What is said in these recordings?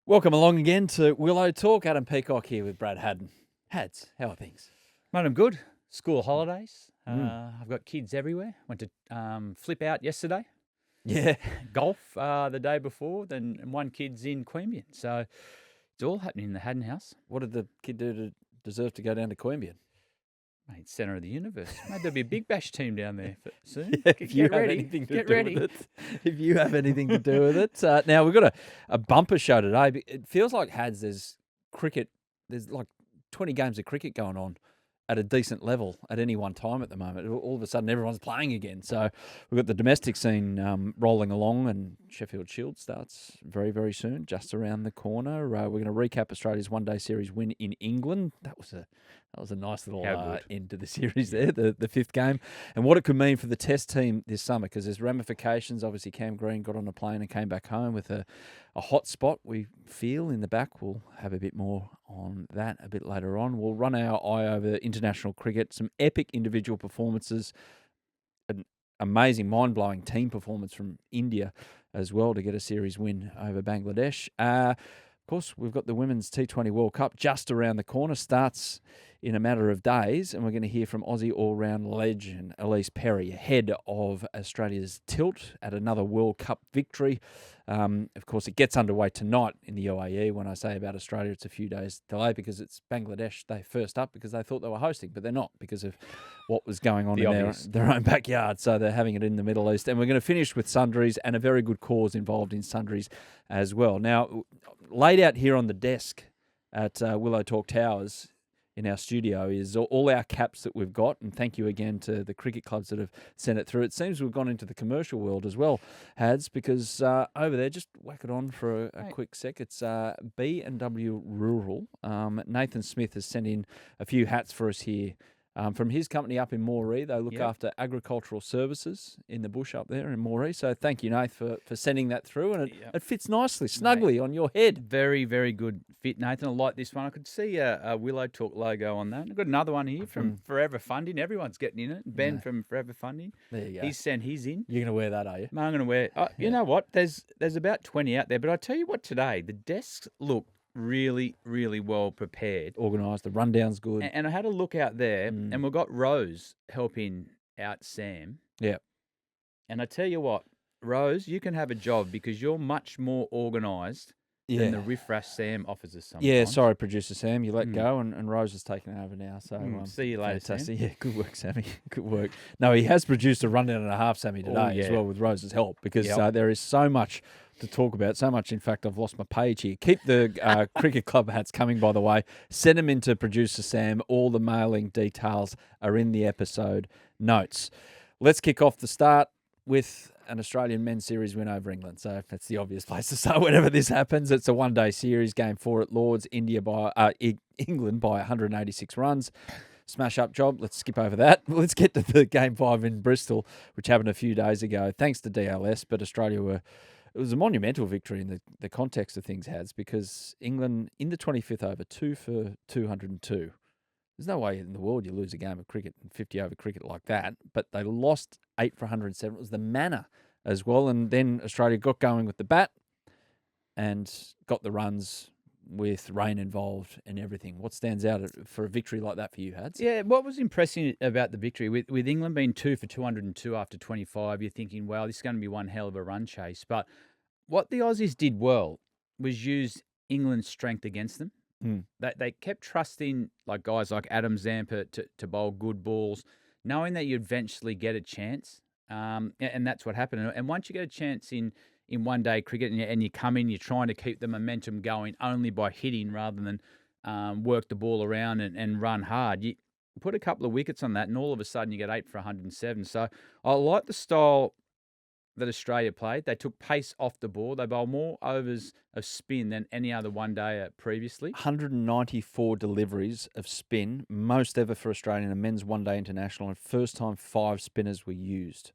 Welcome along again to Willow Talk. Adam Peacock here with Brad Haddin. Hads, how are things? Mate, I'm good. School holidays. I've got kids everywhere. Went to flip out yesterday. Yeah. Golf the day before. Then one kid's in Queanbeyan. So it's all happening in the Haddin house. What did the kid do to deserve to go down to Queanbeyan? Mate, centre of the universe. Mate, there'll be a big bash team down there soon. Yeah, Get ready. Get ready. With it. If you have anything to do with it. Now, we've got a bumper show today. It feels like Hads, there's cricket. There's like 20 games of cricket going on at a decent level at any one time at the moment. All of a sudden, everyone's playing again. So we've got the domestic scene rolling along, and Sheffield Shield starts very, very soon, just around the corner. We're going to recap Australia's one-day series win in England. That was a nice little end to the series there, the fifth game, and what it could mean for the Test team this summer, because there's ramifications. Obviously, Cam Green got on a plane and came back home with a hot spot, we feel, in the back. We'll have a bit more on that a bit later on. We'll run our eye over international cricket, some epic individual performances, an amazing, mind-blowing team performance from India as well to get a series win over Bangladesh. Of course, we've got the Women's T20 World Cup just around the corner, starts in a matter of days, and we're going to hear from Aussie all-round legend Ellyse Perry, ahead of Australia's tilt at another World Cup victory. Of course, it gets underway tonight in the UAE. When I say about Australia, it's a few days delay because it's Bangladesh. They first up because they thought they were hosting, but they're not because of what was going on in their own backyard. So they're having it in the Middle East. And we're going to finish with Sundries, and a very good cause involved in Sundries as well. Now, laid out here on the desk at Willow Talk Towers in our studio is all our caps that we've got, and thank you again to the cricket clubs that have sent it through. It seems we've gone into the commercial world as well, Hads, because over there, just whack it on for a quick sec. It's B&W Rural. Nathan Smith has sent in a few hats for us here. From his company up in Moree. They look after agricultural services in the bush up there in Moree. So thank you, Nath, for sending that through. And it fits nicely, snugly on your head. Very, very good fit, Nathan. I like this one. I could see a Willow Talk logo on that. I've got another one here from Forever Funding. Everyone's getting in it. Ben from Forever Funding. There you go. He's sent his in. You're going to wear that, are you? No, I'm going to wear it. You know what? There's about 20 out there. But I tell you what, today, the desks look really, really well prepared. Organised. The rundown's good. And I had a look out there, and we've got Rose helping out Sam. Yeah. And I tell you what, Rose, you can have a job because you're much more organised than the riff-raff Sam offers us sometimes. Yeah, sorry, Producer Sam. You let go, and Rose has taken over now. So see you later, fantastic. Sam. Yeah, good work, Sammy. Good work. No, he has produced a rundown and a half, Sammy, today as well with Rose's help, because there is so much to talk about. So much, in fact, I've lost my page here. Keep the cricket club hats coming, by the way. Send them into Producer Sam. All the mailing details are in the episode notes. Let's kick off the start with an Australian men's series win over England. So that's the obvious place to start whenever this happens. It's a one-day series, game 4 at Lords, England by 186 runs. Smash-up job. Let's skip over that. Let's get to the game 5 in Bristol, which happened a few days ago, thanks to DLS, but Australia it was a monumental victory in the context of things, Hads, because England, in the 25th over, 2 for 202. There's no way in the world you lose a game of cricket, 50-over cricket like that, but they lost 8 for 107. It was the manner as well, and then Australia got going with the bat and got the runs with rain involved and everything. What stands out for a victory like that for you, Hads? Yeah, what was impressive about the victory, with England being 2 for 202 after 25, you're thinking, wow, this is going to be one hell of a run chase. But what the Aussies did well was use England's strength against them. They kept trusting guys like Adam Zampa to bowl good balls, knowing that you'd eventually get a chance. And that's what happened. And once you get a chance in one-day cricket and you come in, you're trying to keep the momentum going only by hitting rather than work the ball around and run hard. You put a couple of wickets on that, and all of a sudden you get 8 for 107. So I like the style that Australia played. They took pace off the ball. They bowled more overs of spin than any other one-day previously. 194 deliveries of spin, most ever for Australia in a men's one-day international, and first time 5 spinners were used.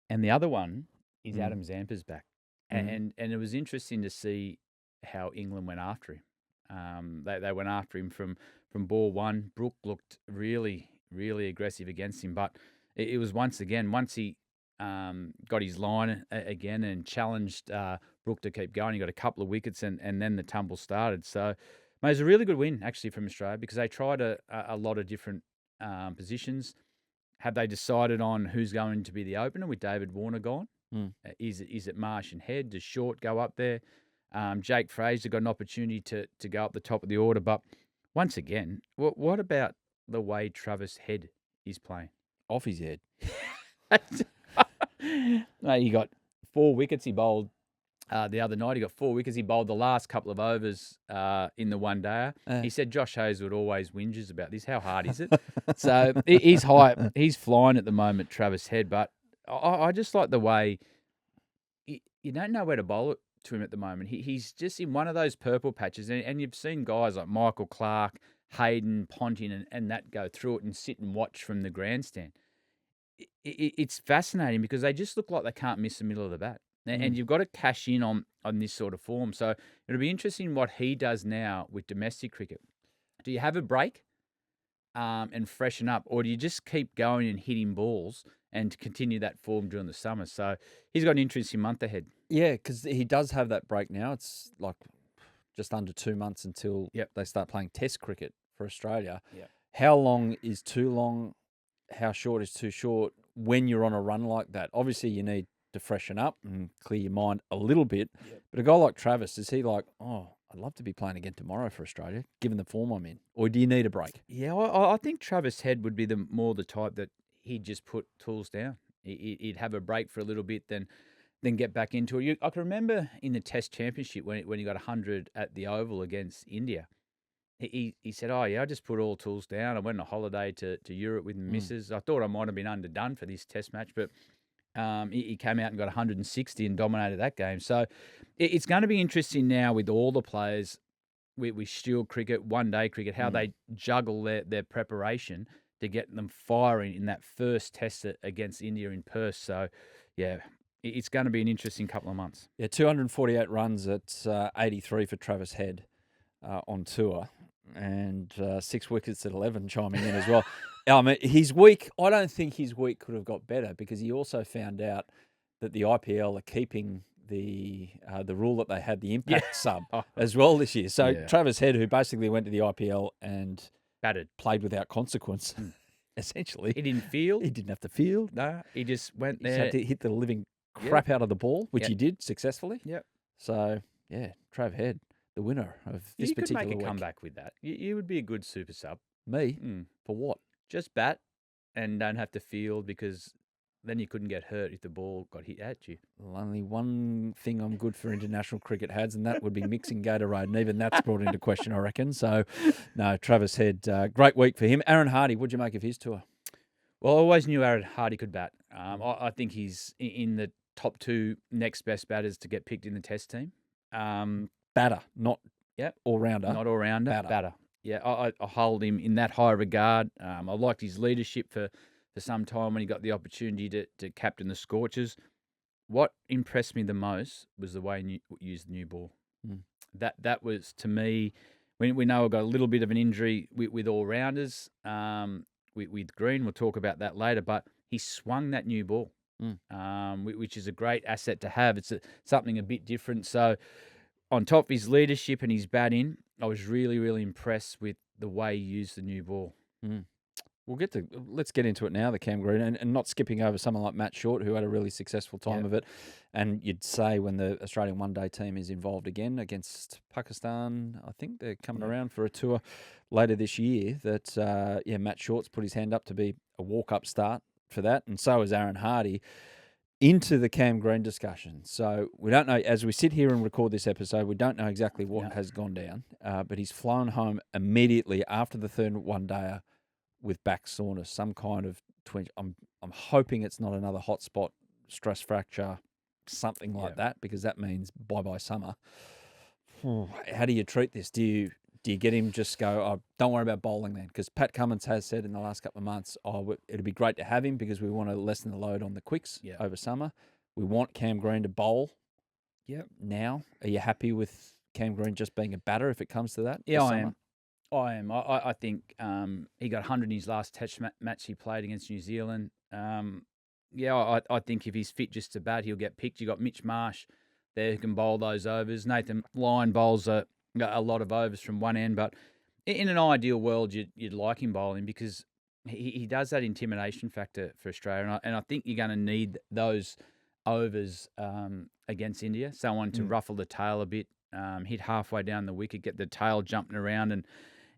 And the other one is Adam Zampa's back. And it was interesting to see how England went after him. They went after him from ball one. Brooke looked really, really aggressive against him. But it was once he got his line again and challenged Brook to keep going. He got a couple of wickets and then the tumble started. So, mate, it was a really good win actually from Australia because they tried a lot of different positions. Have they decided on who's going to be the opener with David Warner gone? Is it Marsh and Head? Does Short go up there? Jake Fraser got an opportunity to go up the top of the order. But once again, what about the way Travis Head is playing? Off his head. Mate, he got 4 wickets. He bowled the other night. He got 4 wickets. He bowled the last couple of overs in the one-dayer. He said Josh Hazelwood always whinges about this. How hard is it? So he's high. He's flying at the moment, Travis Head. But I just like the way you don't know where to bowl it to him at the moment. He's just in one of those purple patches. And you've seen guys like Michael Clarke, Hayden, Ponting, and that go through it and sit and watch from the grandstand. It's fascinating because they just look like they can't miss the middle of the bat. And you've got to cash in on this sort of form. So it'll be interesting what he does now with domestic cricket. Do you have a break and freshen up, or do you just keep going and hitting balls and continue that form during the summer? So he's got an interesting month ahead. Yeah, because he does have that break now. It's like just under 2 months until they start playing Test cricket for Australia. Yep. How long is too long? How short is too short when you're on a run like that? Obviously, you need to freshen up and clear your mind a little bit. Yep. But a guy like Travis, is he like, I'd love to be playing again tomorrow for Australia, given the form I'm in? Or do you need a break? Yeah, I think Travis Head would be more the type that he'd just put tools down. He'd have a break for a little bit, then get back into it. I can remember in the Test Championship when he got 100 at the Oval against India. He said, I just put all tools down. I went on a holiday to Europe with missus. I thought I might have been underdone for this Test match, but he came out and got 160 and dominated that game. So it's going to be interesting now with all the players with Shield cricket, one-day cricket, how they juggle their preparation to get them firing in that first Test against India in Perth. So, yeah, it's going to be an interesting couple of months. Yeah, 248 runs at 83 for Travis Head on tour. And 6 wickets at 11 chiming in as well. I mean, his week, I don't think his week could have got better because he also found out that the IPL are keeping the rule that they had, the impact sub, as well this year. So Travis Head, who basically went to the IPL and played without consequence, essentially. He didn't field. He didn't have to field. No, he just went there. He had to hit the living crap out of the ball, which he did successfully. Yep. So, yeah, Trav Head, the winner of this particular week. You could make a comeback with that. You would be a good super sub. Me? For what? Just bat and don't have to field because then you couldn't get hurt if the ball got hit at you. Well, only one thing I'm good for international cricket, Hads, and that would be mixing Gatorade, and even that's brought into question, I reckon. So, no, Travis Head, great week for him. Aaron Hardy, what'd you make of his tour? Well, I always knew Aaron Hardy could bat. I think he's in the top 2 next best batters to get picked in the Test team. Batter, not all-rounder. Not all-rounder, batter. Yeah, I hold him in that high regard. I liked his leadership for some time when he got the opportunity to captain the Scorchers. What impressed me the most was the way he used the new ball. That was, to me, we know I got a little bit of an injury with all-rounders, with Green. We'll talk about that later, but he swung that new ball, which is a great asset to have. It's something a bit different. So on top of his leadership and his batting, I was really, really impressed with the way he used the new ball. Let's get into it now, the Cam Green, and not skipping over someone like Matt Short, who had a really successful time of it. And you'd say when the Australian one-day team is involved again against Pakistan, I think they're coming around for a tour later this year, that, Matt Short's put his hand up to be a walk-up start for that, and so is Aaron Hardy into the Cam Green discussion. So we don't know, as we sit here and record this episode, we don't know exactly what has gone down, but he's flown home immediately after the third one-dayer with back soreness, some kind of twinge. I'm hoping it's not another hot spot, stress fracture, something like that, because that means bye-bye summer. How do you treat this? Do you get him just go, don't worry about bowling then? Because Pat Cummins has said in the last couple of months, it'd be great to have him because we want to lessen the load on the quicks over summer. We want Cam Green to bowl now. Are you happy with Cam Green just being a batter if it comes to that? Yeah, I am. I think he got 100 in his last Test match he played against New Zealand. yeah, I think if he's fit just to bat, he'll get picked. You got Mitch Marsh there who can bowl those overs. Nathan Lyon bowls a lot of overs from one end, but in an ideal world, you'd like him bowling because he does that intimidation factor for Australia, and I think you're going to need those overs against India. Someone to ruffle the tail a bit, hit halfway down the wicket, get the tail jumping around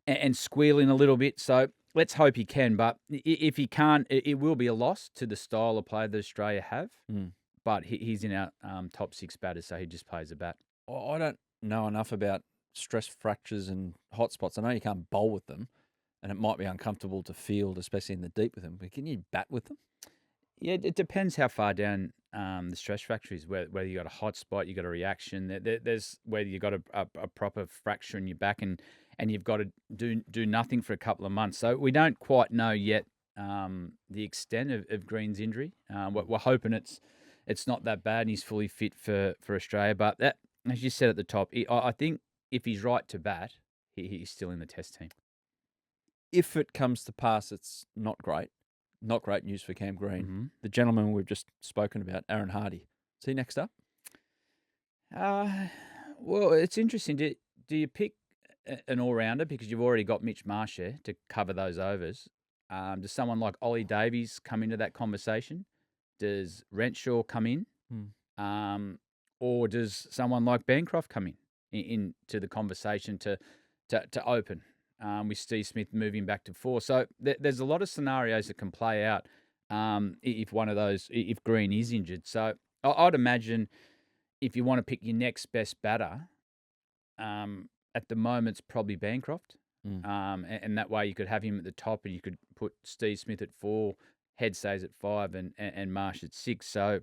and squealing a little bit. So let's hope he can. But if he can't, it will be a loss to the style of play that Australia have. But he's in our top 6 batters, so he just plays a bat. I don't know enough about stress fractures and hot spots. I know you can't bowl with them, and it might be uncomfortable to field, especially in the deep with them. But can you bat with them? Yeah, it depends how far down the stress fracture is. Whether you got a hot spot, you got a reaction. There's whether you got a proper fracture in your back, and you've got to do nothing for a couple of months. So we don't quite know yet the extent of Green's injury. We're hoping it's not that bad, and he's fully fit for Australia. But that, as you said at the top, I think if he's right to bat, he's still in the Test team. If it comes to pass, it's not great. Not great news for Cam Green. The gentleman we've just spoken about, Aaron Hardy. Is he next up? Well, it's interesting. Do you pick an all-rounder because you've already got Mitch Marsh there to cover those overs? Does someone like Ollie Davies come into that conversation? Does Renshaw come in? Or does someone like Bancroft come into the conversation to open? With Steve Smith moving back to 4. So there's a lot of scenarios that can play out if one of those, if Green is injured. So I'd imagine if you want to pick your next best batter, at the moment it's probably Bancroft. And that way you could have him at the top and you could put Steve Smith at 4, Head stays at 5 and Marsh at 6. So,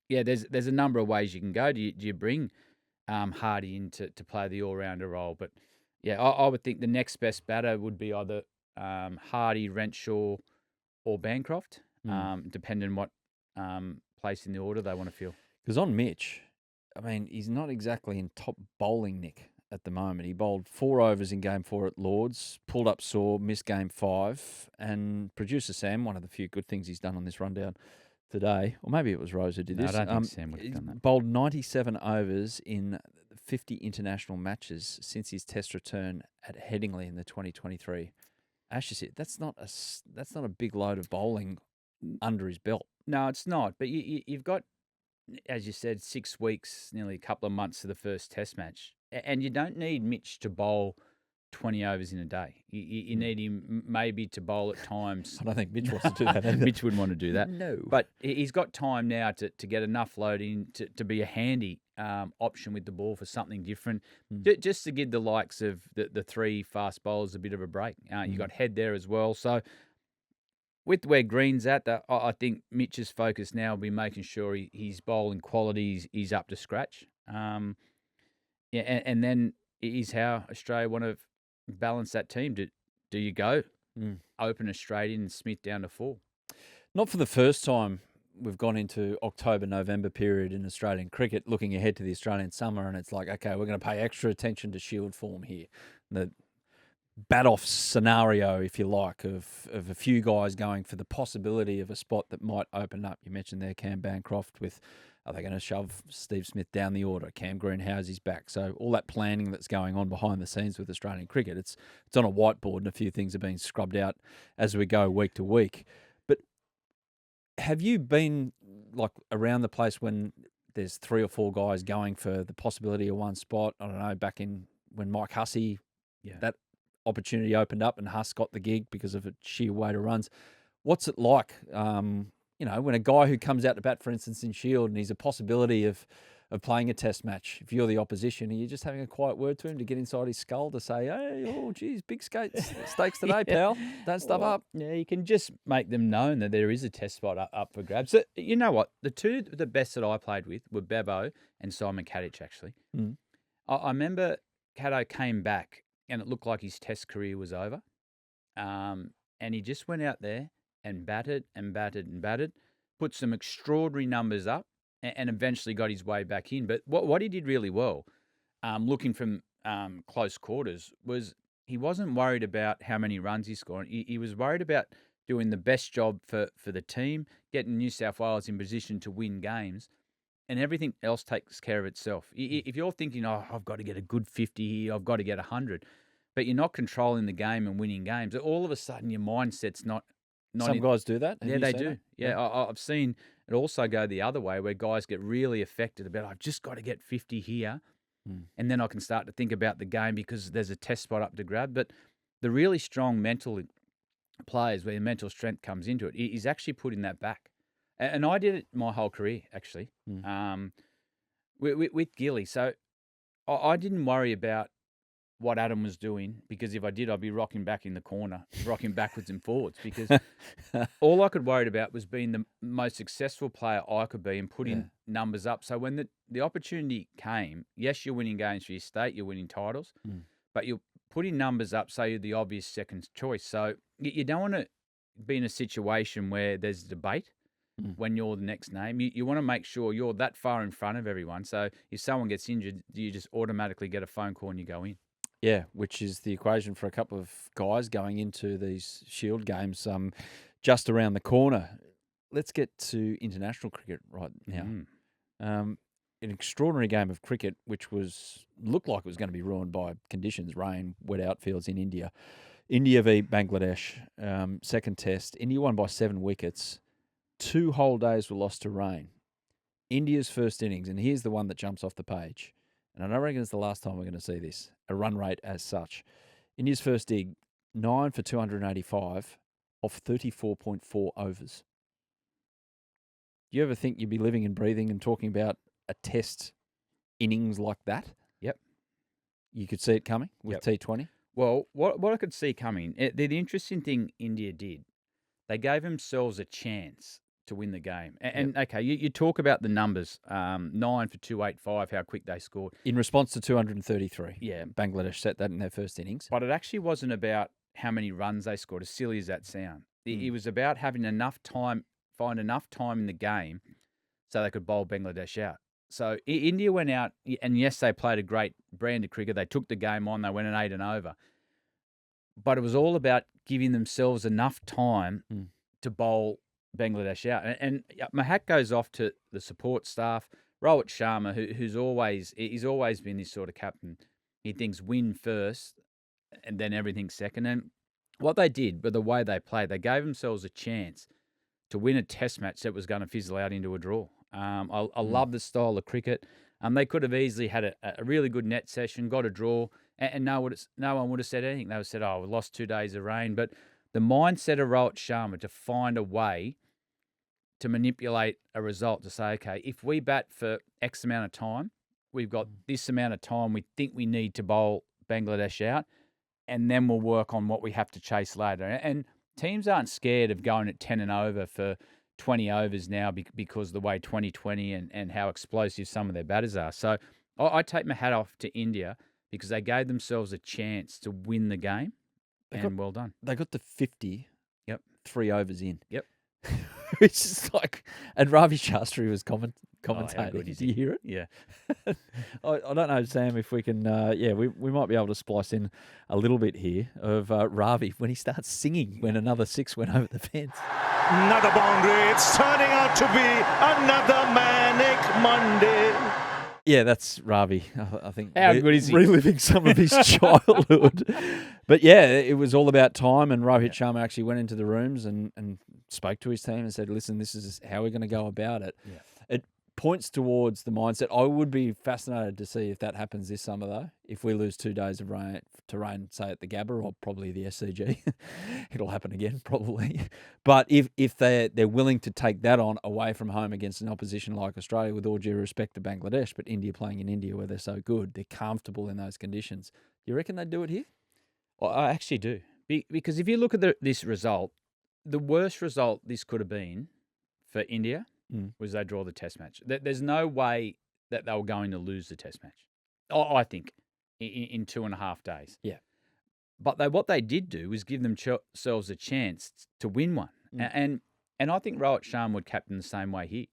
yeah, there's a number of ways you can go. Do you bring Hardy in to play the all-rounder role? But yeah, I would think the next best batter would be either Hardy, Renshaw, or Bancroft, depending on what place in the order they want to fill. Because on Mitch, I mean, he's not exactly in top bowling nick at the moment. He bowled 4 overs in Game 4 at Lords, pulled up sore, missed Game 5, and Producer Sam, one of the few good things he's done on this rundown today, or maybe it was Rose who did this. I don't think Sam would have done that. Bowled 97 overs in 50 international matches since his Test return at Headingley in the 2023 Ashes hit. That's not a big load of bowling under his belt. No, it's not. But you've got, as you said, 6 weeks, nearly a couple of months to the first Test match, and you don't need Mitch to bowl 20 overs in a day. You need him maybe to bowl at times. I don't think Mitch wants to do that either. Mitch wouldn't want to do that. No. But he's got time now to get enough load in to be a handy option with the ball for something different, just to give the likes of the 3 fast bowlers a bit of a break. You got Head there as well. So with where Green's at, I think Mitch's focus now will be making sure his bowling quality is up to scratch. And then is how Australia want to balance that team. Do you go open Australian and Smith down to 4? Not for the first time we've gone into October-November period in Australian cricket, looking ahead to the Australian summer, and it's like, okay, we're going to pay extra attention to Shield form here. The bat-off scenario, if you like, of a few guys going for the possibility of a spot that might open up. You mentioned there Cam Bancroft with, are they going to shove Steve Smith down the order? Cam Green, how's his back? So all that planning that's going on behind the scenes with Australian cricket, it's on a whiteboard and a few things are being scrubbed out as we go week to week. But have you been like around the place when there's 3 or 4 guys going for the possibility of one spot? I don't know, back in when Mike Hussey, that opportunity opened up and Huss got the gig because of a sheer weight of runs. What's it like, when a guy who comes out to bat, for instance, in Shield, and he's a possibility of playing a Test match, if you're the opposition, are you just having a quiet word to him to get inside his skull to say, hey, oh, geez, big stakes today, pal. Don't stuff up. Yeah, you can just make them known that there is a Test spot up for grabs. So, you know what? The best that I played with were Bevo and Simon Kadich, actually. I remember Caddo came back and it looked like his Test career was over. And he just went out there and batted and batted and batted, put some extraordinary numbers up, and eventually got his way back in. But what he did really well, looking from close quarters, was he wasn't worried about how many runs he scored. He was worried about doing the best job for the team, getting New South Wales in position to win games, and everything else takes care of itself. If you're thinking, oh, I've got to get a good 50 here, I've got to get 100, but you're not controlling the game and winning games, all of a sudden your mindset's not Some guys do that. Have yeah, you they seen do. it? Yeah, I've seen it also go the other way where guys get really affected about, I've just got to get 50 here, and then I can start to think about the game because there's a test spot up to grab. But the really strong mental players where your mental strength comes into it is actually putting that back. And I did it my whole career, actually, with Gilly. So I didn't worry about what Adam was doing, because if I did, I'd be rocking back in the corner, rocking backwards and forwards, because all I could worry about was being the most successful player I could be and putting numbers up. So when the opportunity came, yes, you're winning games for your state, you're winning titles, but you're putting numbers up, so you're the obvious second choice. So you don't want to be in a situation where there's debate when you're the next name. You want to make sure you're that far in front of everyone. So if someone gets injured, you just automatically get a phone call and you go in. Yeah, which is the equation for a couple of guys going into these Shield games just around the corner. Let's get to international cricket right now. An extraordinary game of cricket, which looked like it was going to be ruined by conditions, rain, wet outfields in India. India v Bangladesh, second test. India won by 7 wickets. 2 whole days were lost to rain. India's first innings, and here's the one that jumps off the page, and I don't reckon it's the last time we're going to see this, a run rate as such. India's first dig, 9 for 285 off 34.4 overs. Do you ever think you'd be living and breathing and talking about a test innings like that? Yep. You could see it coming with T20? Well, what I could see coming, the interesting thing India did, they gave themselves a chance to win the game. And okay, you talk about the numbers, 9 for 285, how quick they scored. In response to 233. Yeah. Bangladesh set that in their first innings. But it actually wasn't about how many runs they scored, as silly as that sounds. It was about having enough time, find enough time in the game so they could bowl Bangladesh out. So India went out, and yes, they played a great brand of cricket. They took the game on. They went an 8 and over. But it was all about giving themselves enough time to bowl Bangladesh out. And my hat goes off to the support staff. Rohit Sharma, he's always been this sort of captain. He thinks win first and then everything second. And what they did, but the way they played, they gave themselves a chance to win a test match that was going to fizzle out into a draw. I love the style of cricket. They could have easily had a really good net session, got a draw, and no one would have said anything. They would have said, oh, we lost 2 days of rain. But the mindset of Rohit Sharma to find a way to manipulate a result, to say, okay, if we bat for X amount of time, we've got this amount of time we think we need to bowl Bangladesh out, and then we'll work on what we have to chase later. And teams aren't scared of going at 10 and over for 20 overs now because of the way 2020 and how explosive some of their batters are. So I take my hat off to India because they gave themselves a chance to win the game, well done. They got to 50 Yep. 3 overs in. Yep. Which is like, and Ravi Shastri was commentating. good Did is you he? hear it? Yeah. I don't know, Sam, if we can, we might be able to splice in a little bit here of Ravi when he starts singing when another 6 went over the fence. Another boundary. It's turning out to be another manic Monday. Yeah, that's Ravi. I think How good is he? Reliving some of his childhood. But yeah, it was all about time, and Rohit Sharma actually went into the rooms and spoke to his team and said, listen, this is how we're going to go about it. Yeah. It points towards the mindset. I would be fascinated to see if that happens this summer, though. If we lose 2 days of rain, say at the Gabba or probably the SCG, it'll happen again, probably. But if they're willing to take that on away from home against an opposition like Australia, with all due respect to Bangladesh, but India playing in India where they're so good, they're comfortable in those conditions. Do you reckon they'd do it here? Well, I actually do. Because if you look at this result, the worst result this could have been for India was they draw the test match. There's no way that they were going to lose the test match, I think, in 2.5 days. Yeah. But what they did do was give themselves a chance to win one. And I think Rohit Sharma would captain the same way here.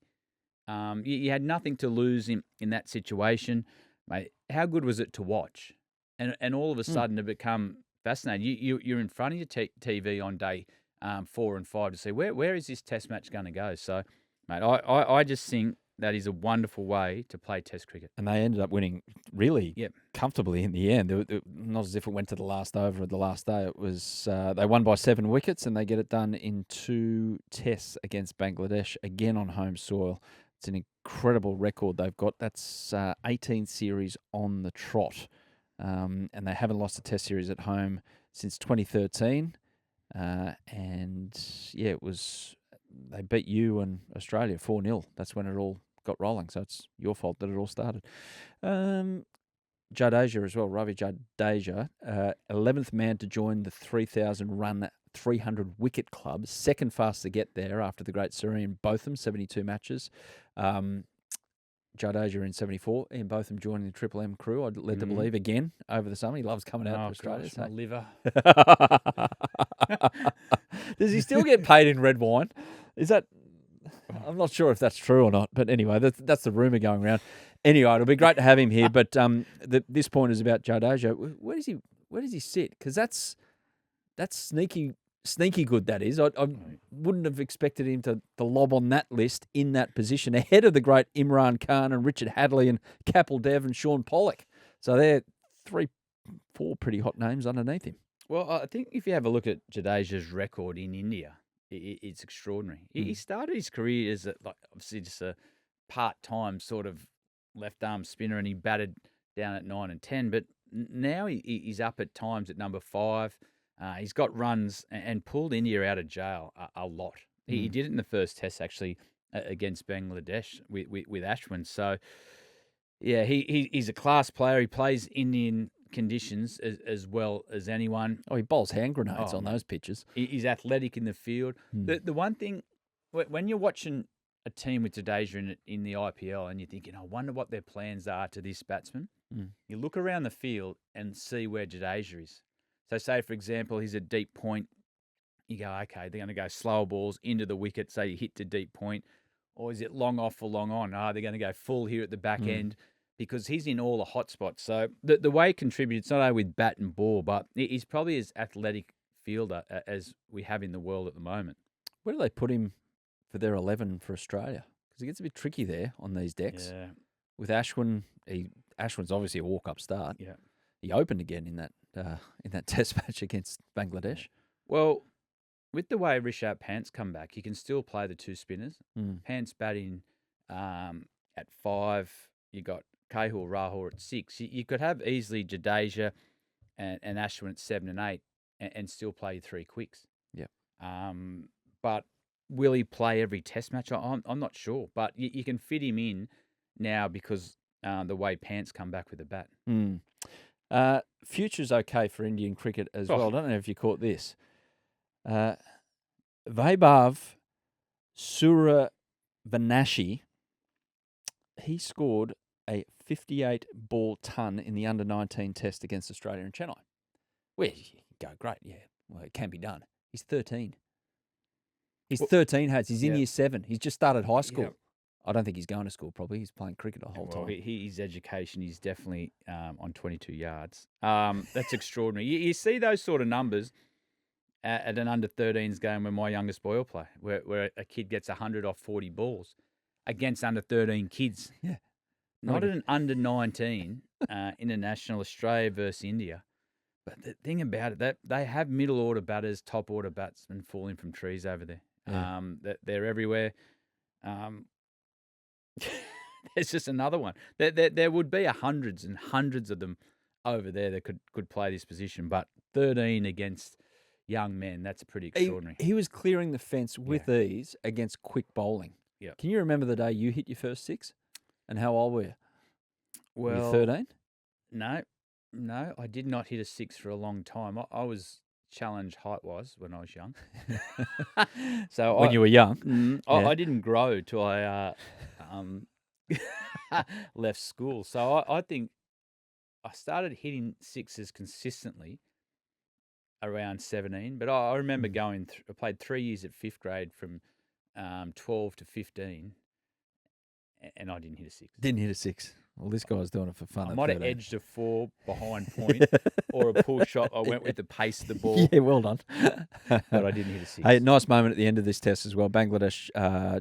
You had nothing to lose in that situation. Mate, how good was it to watch? And all of a sudden to become fascinated. You're in front of your TV on day 4 and 5 to see where is this Test match going to go. So, mate, I just think that is a wonderful way to play Test cricket. And they ended up winning really comfortably in the end. Not as if it went to the last over of the last day. It was they won by 7 wickets, and they get it done in 2 tests against Bangladesh, again on home soil. It's an incredible record they've got. That's 18 series on the trot. And they haven't lost a test series at home since 2013. It was they beat you and Australia 4-0. That's when it all got rolling. So it's your fault that it all started. Jadeja as well, Ravi Jadeja, 11th man to join the 3,000 run, 300 wicket club, second fastest to get there after the great Syrian Botham, 72 matches. Jadeja in 74, Ian Botham joining the Triple M crew, I'd led to believe, again over the summer. He loves coming out to Australia. Gosh, my liver. Does he still get paid in red wine? Is that... I'm not sure if that's true or not, but anyway, that's the rumour going around. Anyway, it'll be great to have him here, but this point is about Jadeja. Where does he sit? Because that's sneaky good, that is. I wouldn't have expected him to lob on that list in that position ahead of the great Imran Khan and Richard Hadley and Kapil Dev and Sean Pollock. So they're 3-4 pretty hot names underneath him. Well, I think if you have a look at Jadeja's record in India, it's extraordinary. He started his career as obviously just a part-time sort of left-arm spinner, and he batted down at 9 and 10. But now he's up at times at number 5. He's got runs and pulled India out of jail a lot. He did it in the first test, actually, against Bangladesh with Ashwin. So, yeah, he's a class player. He plays Indian conditions as well as anyone. Oh, he bowls hand grenades on those pitches. He's athletic in the field. The one thing, when you're watching a team with Jadeja in the IPL and you're thinking, I wonder what their plans are to this batsman, you look around the field and see where Jadeja is. So say, for example, he's a deep point. You go, okay, they're going to go slower balls into the wicket, say you hit to deep point. Or is it long off or long on? They're going to go full here at the back end, because he's in all the hot spots. So the way he contributes, not only with bat and ball, but he's probably as athletic fielder as we have in the world at the moment. Where do they put him for their 11 for Australia? Because it gets a bit tricky there on these decks. Yeah. With Ashwin, Ashwin's obviously a walk-up start. Yeah. He opened again in that test match against Bangladesh. Well, with the way Rishabh Pant's come back, you can still play the 2 spinners. Pant's batting at 5. You got Rahul at 6. You could have easily Jadeja and Ashwin at 7 and 8 and still play 3 quicks. Yeah. But will he play every test match? I'm not sure. But you can fit him in now because the way Pant's come back with the bat. Future's okay for Indian cricket as well. I don't know if you caught this. Vaibhav Suryavanshi, he scored a 58-ball ton in the under-19 test against Australia in Chennai. Well, you go, great, yeah. Well, it can be done. He's 13. He's 13, He's in year 7. He's just started high school. Yeah. I don't think he's going to school, probably. He's playing cricket the whole time. His education is definitely on 22 yards. That's extraordinary. You see those sort of numbers at an under-13s game when my youngest boy will play, where a kid gets 100 off 40 balls against under-13 kids. Yeah. Not at an under-19 international Australia versus India. But the thing about it, that they have middle-order batters, top-order batsmen falling from trees over there. Yeah. They're everywhere. There's just another one. There would be hundreds and hundreds of them over there that could play this position, but 13 against young men, that's pretty extraordinary. He was clearing the fence with ease against quick bowling. Yeah. Can you remember the day you hit your first 6? And how old were you? Well, were you 13? No, I did not hit a 6 for a long time. I was challenged height-wise when I was young. So when you were young? I didn't grow till I left school. So I think I started hitting 6s consistently around 17. But I remember I played 3 years at 5th grade from 12 to 15, and I didn't hit a 6. Didn't hit a 6. Well, this guy's doing it for fun. I at might have 13. edged a 4 behind point or a pull shot. I went with the pace of the ball, Yeah, well done. but I didn't hit a 6. Hey, nice moment at the end of this test as well. Bangladesh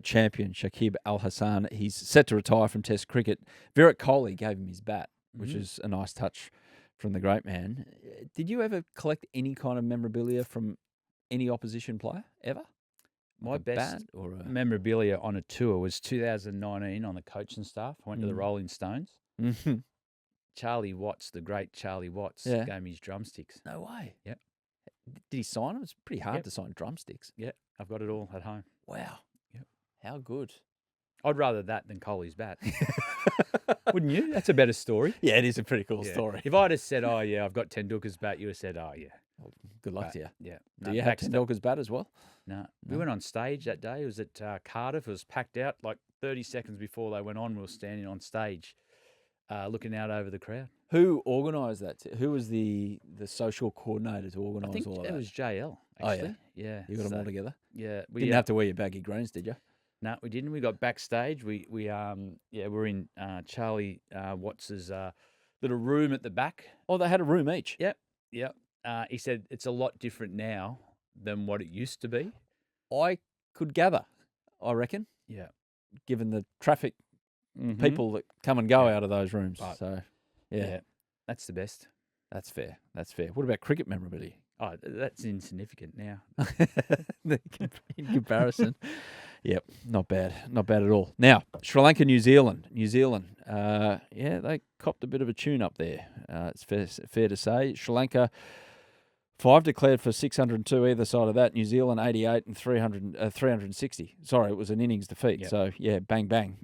champion Shakib Al Hassan, he's set to retire from Test cricket. Virat Kohli gave him his bat, which is a nice touch from the great man. Did you ever collect any kind of memorabilia from any opposition player ever? My Like a best bat or a... memorabilia on a tour was 2019 on the coaching staff. I went to the Rolling Stones. Mhm. Charlie Watts, the great Charlie Watts, Yeah. gave me his drumsticks. No way. Yep. Did he sign them? It's pretty hard Yep. to sign drumsticks. Yeah, I've got it all at home. Wow. Yep. How good. I'd rather that than Kohli's bat. Wouldn't you? That's a better story. Yeah, it is a pretty cool Yeah. story. If I'd have said, oh, yeah, I've got Tendulkar's bat, you would have said, oh, yeah. Good luck But, to you. Yeah. Do you have Tendulkar's bat as well? No. We went on stage that day. It was at Cardiff. It was packed out. Like 30 seconds before they went on, we were standing on stage looking out over the crowd. Who organised that? Who was the social coordinator to I organise think all of it that? was JL, Oh, yeah. actually. Yeah. You got them all together? Yeah. We Didn't have to wear your baggy greens, did you? No, we didn't. We got backstage. We're in Charlie Watts's little room at the back. Oh, they had a room each. Yep. He said it's a lot different now than what it used to be. I could gather, I reckon, Yeah. given the traffic Mm-hmm. people that come and go out of those rooms. Right. So, Yeah. yeah, That's the best. that's fair. That's fair. What about cricket memorabilia? Oh, that's insignificant now. In comparison. Yep, not bad. Not bad at all. Now, Sri Lanka, New Zealand. They copped a bit of a tune up there. It's fair to say. Sri Lanka, 5 declared for 602 either side of that. New Zealand, 88 and 360. Sorry, it was an innings defeat. Yep. So, yeah, bang, bang.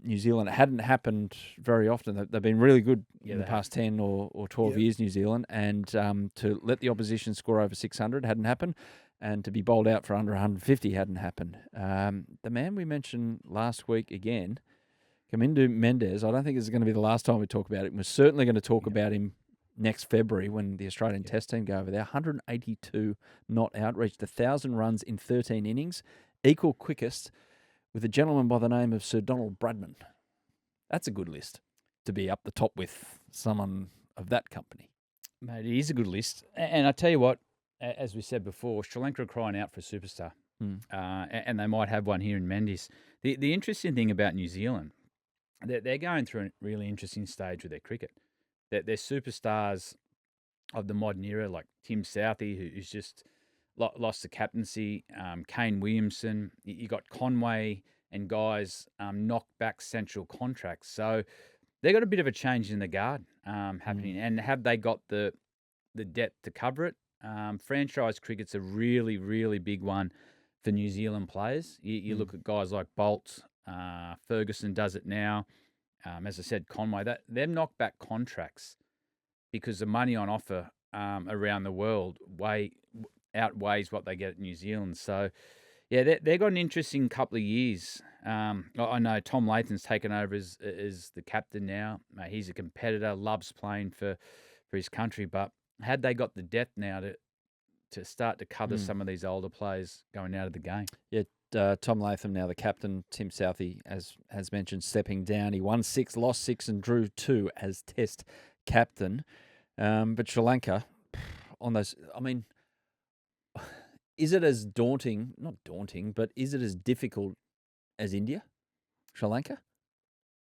New Zealand, it hadn't happened very often. They've been really good in the past 10 or 12 years, New Zealand. And to let the opposition score over 600 hadn't happened. And to be bowled out for under 150 hadn't happened. The man we mentioned last week again, Kamindu Mendis, I don't think this is going to be the last time we talk about it. We're certainly going to talk about him next February when the Australian Test team go over there. 182 not out, reached 1,000 runs in 13 innings, equal quickest with a gentleman by the name of Sir Donald Bradman. That's a good list to be up the top with someone of that company. Mate, it is a good list. And I tell you what, as we said before, Sri Lanka are crying out for a superstar. And they might have one here in Mendis. The interesting thing about New Zealand, they're going through a really interesting stage with their cricket. They're superstars of the modern era, like Tim Southey, who's just lost the captaincy, Kane Williamson. You got Conway and guys knocked back central contracts. So they've got a bit of a change in the guard happening. And have they got the depth to cover it? Franchise cricket's a really, really big one for New Zealand players. You look at guys like Bolt, Ferguson does it now. As I said, Conway, them knock back contracts because the money on offer around the world outweighs what they get at New Zealand. So, yeah, they've got an interesting couple of years. I know Tom Latham's taken over as the captain now. He's a competitor, loves playing for his country, but had they got the depth now to start to cover some of these older players going out of the game? Yeah, Tom Latham now the captain. Tim Southey, as mentioned, stepping down. He won 6, lost 6 and drew 2 as Test captain. But Sri Lanka, on those, I mean, is it as daunting, not daunting, but is it as difficult as India, Sri Lanka?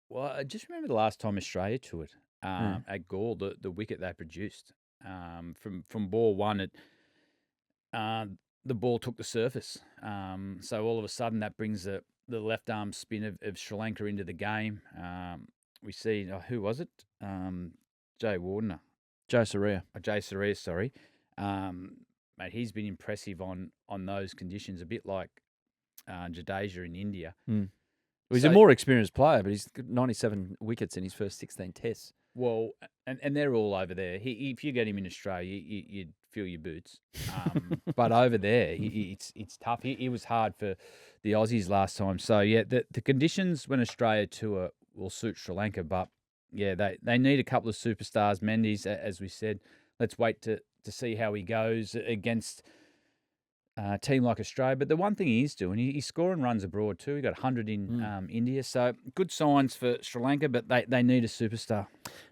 Well, I just remember the last time Australia toured at Gaul, the wicket they produced. From ball one, the ball took the surface. So all of a sudden that brings the left arm spin of Sri Lanka into the game. We see, who was it? Jay Wardener. Joe Soria. Jay Soria, sorry. Mate, he's been impressive on those conditions, a bit like Jadeja in India. Well, he's a more experienced player, but he's got 97 wickets in his first 16 tests. Well, and they're all over there. If you get him in Australia, you'd feel your boots. But over there, it's tough. He was hard for the Aussies last time. So, yeah, the conditions when Australia tour will suit Sri Lanka. But, yeah, they need a couple of superstars. Mendis, as we said, let's wait to see how he goes against team like Australia. But the one thing he is doing, he's scoring runs abroad too. He got 100 in India. So good signs for Sri Lanka, but they need a superstar.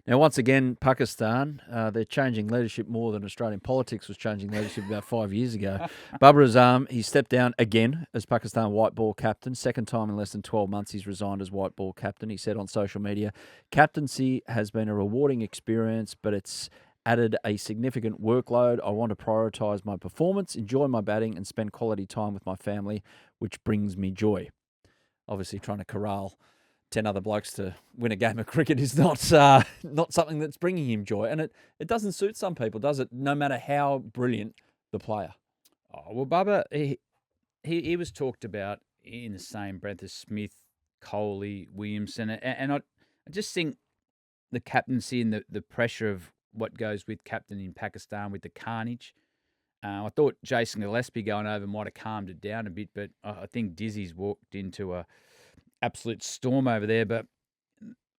Now, once again, Pakistan, they're changing leadership more than Australian politics was changing leadership about 5 years ago. Babar Azam, he stepped down again as Pakistan white ball captain. Second time in less than 12 months he's resigned as white ball captain. He said on social media, captaincy has been a rewarding experience, but it's added a significant workload. I want to prioritise my performance, enjoy my batting, and spend quality time with my family, which brings me joy. Obviously, trying to corral 10 other blokes to win a game of cricket is not something that's bringing him joy. And it doesn't suit some people, does it? No matter how brilliant the player. Oh, well, Bubba, he was talked about in the same breath as Smith, Kohli, Williamson. And I just think the captaincy and the pressure of what goes with captain in Pakistan with the carnage. I thought Jason Gillespie going over might have calmed it down a bit, but I think Dizzy's walked into a absolute storm over there. But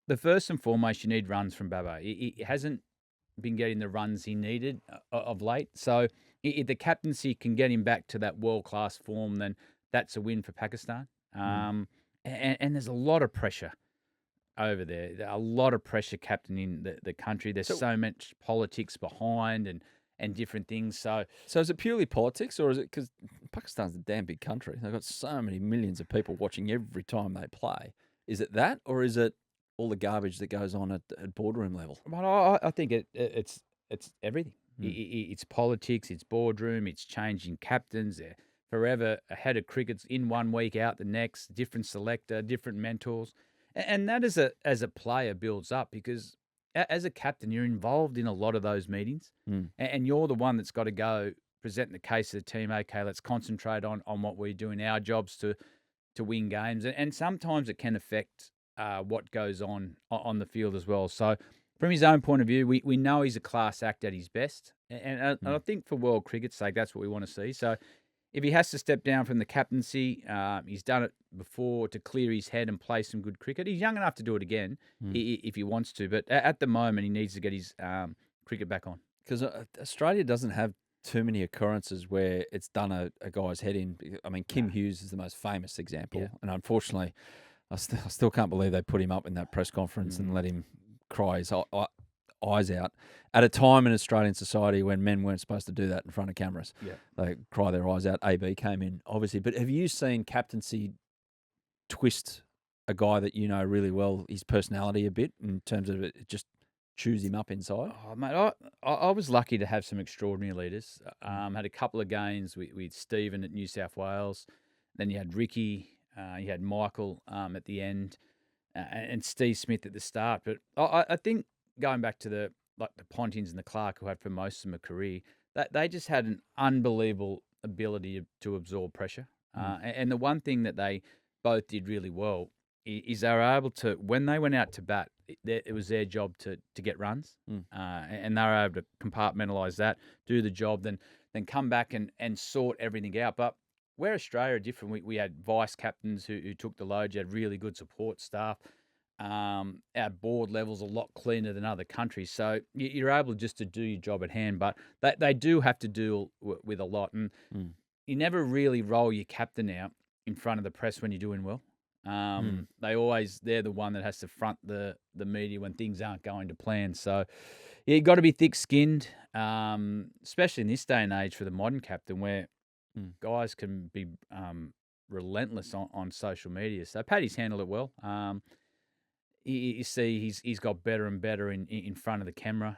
the first and foremost, you need runs from Baba. He hasn't been getting the runs he needed of late. So if the captaincy can get him back to that world-class form, then that's a win for Pakistan. And there's a lot of pressure over there. A lot of pressure captaining the country. There's so much politics behind and different things. So is it purely politics, or is it because Pakistan's a damn big country? They've got so many millions of people watching every time they play. Is it that, or is it all the garbage that goes on at boardroom level? Well, I think it's everything. It's politics, it's boardroom, it's changing captains. They're forever ahead of crickets in 1 week, out the next, different selector, different mentors. And that as a player builds up, because as a captain, you're involved in a lot of those meetings, and you're the one that's got to go present the case of the team. Okay, let's concentrate on what we're doing, our jobs to win games. And sometimes it can affect what goes on the field as well. So from his own point of view, we know he's a class act at his best. And I think for world cricket's sake, that's what we want to see. So if he has to step down from the captaincy, he's done it before to clear his head and play some good cricket. He's young enough to do it again if he wants to. But at the moment, he needs to get his cricket back on. Because Australia doesn't have too many occurrences where it's done a guy's head in. I mean, Kim Hughes is the most famous example. And unfortunately, I still can't believe they put him up in that press conference and let him cry his eyes out at a time in Australian society when men weren't supposed to do that in front of cameras. They cry their eyes out. AB came in, obviously. But have you seen captaincy twist a guy that you know really well, his personality a bit, in terms of it just chews him up inside? Oh, mate, I was lucky to have some extraordinary leaders. Had a couple of games with Stephen at New South Wales. Then you had Ricky, you had Michael at the end, and Steve Smith at the start. But I think going back to the Pontins and the Clark, who had for most of their career, that they just had an unbelievable ability to absorb pressure. And the one thing that they both did really well is they were able to, when they went out to bat, it was their job to get runs, and they were able to compartmentalise that, do the job, then come back and sort everything out. But where Australia are different, we had vice captains who took the load. You had really good support staff. Our board level's a lot cleaner than other countries, so you're able just to do your job at hand. But they do have to deal with a lot, and you never really roll your captain out in front of the press when you're doing well. They're the one that has to front the media when things aren't going to plan. So you've got to be thick-skinned, especially in this day and age for the modern captain, where guys can be relentless on social media. So Paddy's handled it well. You see he's got better and better in front of the camera.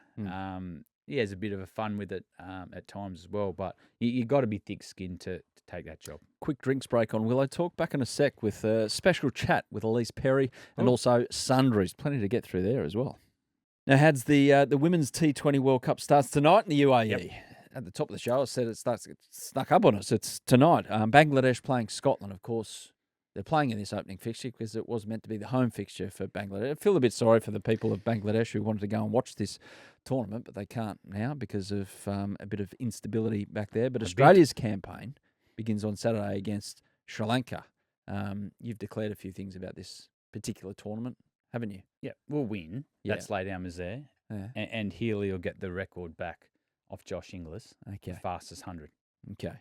He has a bit of a fun with it at times as well, but you've got to be thick-skinned to take that job. Quick drinks break on Willow Talk. Back in a sec with a special chat with Ellyse Perry and also Sundries. Plenty to get through there as well. Now, Hads, the Women's T20 World Cup starts tonight in the UAE. Yep. At the top of the show, I said it snuck up on us. It's tonight. Bangladesh playing Scotland, of course. They're playing in this opening fixture because it was meant to be the home fixture for Bangladesh. I feel a bit sorry for the people of Bangladesh who wanted to go and watch this tournament, but they can't now because of a bit of instability back there. But Australia's campaign begins on Saturday against Sri Lanka. You've declared a few things about this particular tournament, haven't you? Yeah, we'll win. Yeah. That's laid down as there. Yeah. And Healy will get the record back off Josh Inglis. Okay. The fastest 100. Okay.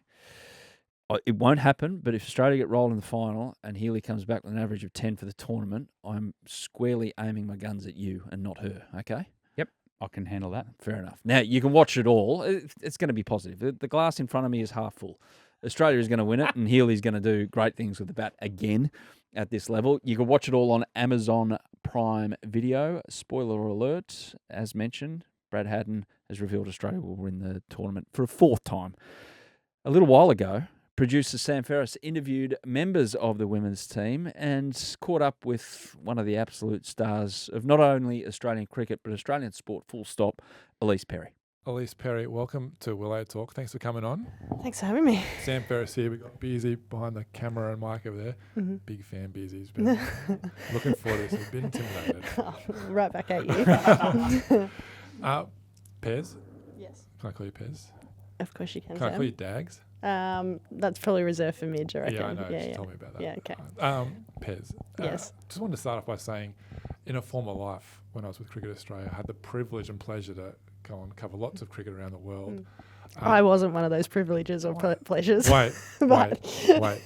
It won't happen, but if Australia get rolled in the final and Healy comes back with an average of 10 for the tournament, I'm squarely aiming my guns at you and not her, okay? Yep, I can handle that. Fair enough. Now, you can watch it all. It's going to be positive. The glass in front of me is half full. Australia is going to win it, and Healy's going to do great things with the bat again at this level. You can watch it all on Amazon Prime Video. Spoiler alert, as mentioned, Brad Haddin has revealed Australia will win the tournament for a fourth time. A little while ago, producer Sam Ferris interviewed members of the women's team and caught up with one of the absolute stars of not only Australian cricket, but Australian sport, full stop, Ellyse Perry. Ellyse Perry, welcome to Willow Talk. Thanks for coming on. Thanks for having me. Sam Ferris here. We've got Beezy behind the camera and mic over there. Mm-hmm. Big fan, Beezy's been looking forward to this. He's been intimidated. Right back at you. Pez? Yes. Can I call you Pez? Of course you can, Can I Sam. call you Dags? That's probably reserved for Midge, I reckon. Yeah, I know. She told me about that. Yeah, okay. Pez. Yes. Just wanted to start off by saying, in a former life, when I was with Cricket Australia, I had the privilege and pleasure to go and cover lots of cricket around the world. I wasn't one of those privileges or pleasures. Wait. But-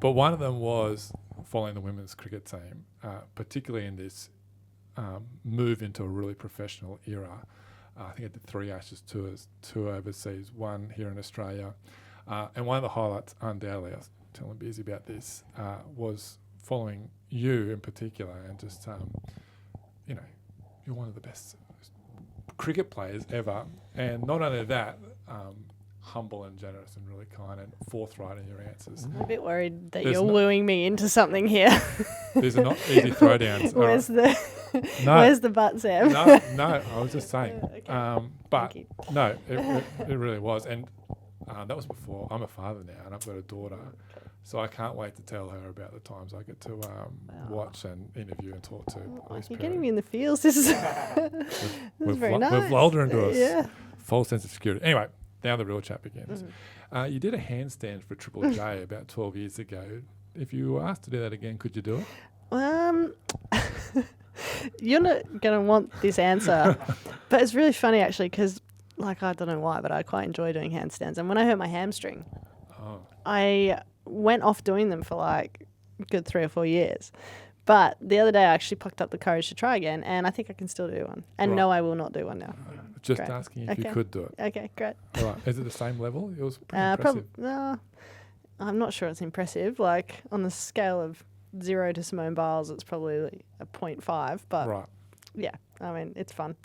But one of them was following the women's cricket team, particularly in this move into a really professional era. I think I did 3 Ashes tours, 2 overseas, 1 here in Australia. And one of the highlights, undoubtedly, I was telling Beezy about this, was following you in particular and just, you're one of the best cricket players ever. And not only that, humble and generous and really kind and forthright in your answers. I'm a bit worried that There's you're no- wooing me into something here. These are not easy throwdowns. all Where's right. No. Where's the butt, Sam? No, I was just saying. Okay. But Thank you. no, it really was. And that was before. I'm a father now and I've got a daughter. So I can't wait to tell her about the times I get to watch and interview and talk to Ellyse You're Perry. getting me in the feels. This is this is very nice. We've lulled her into a Yeah. false sense of security. Anyway, now the real chat begins. You did a handstand for Triple J about 12 years ago. If you were asked to do that again, could you do it? You're not going to want this answer, but it's really funny actually because, I don't know why, but I quite enjoy doing handstands. And when I hurt my hamstring, I went off doing them for a good 3 or 4 years. But the other day I actually plucked up the courage to try again, and I think I can still do one. And Right. no, I will not do one now. Just Great. asking if you Okay. could do it. Okay, great. All right. Is it the same level? It was pretty impressive. I'm not sure it's impressive. On the scale of 0 to Simone Biles, it's probably a 0.5. But Right. yeah, I mean, it's fun.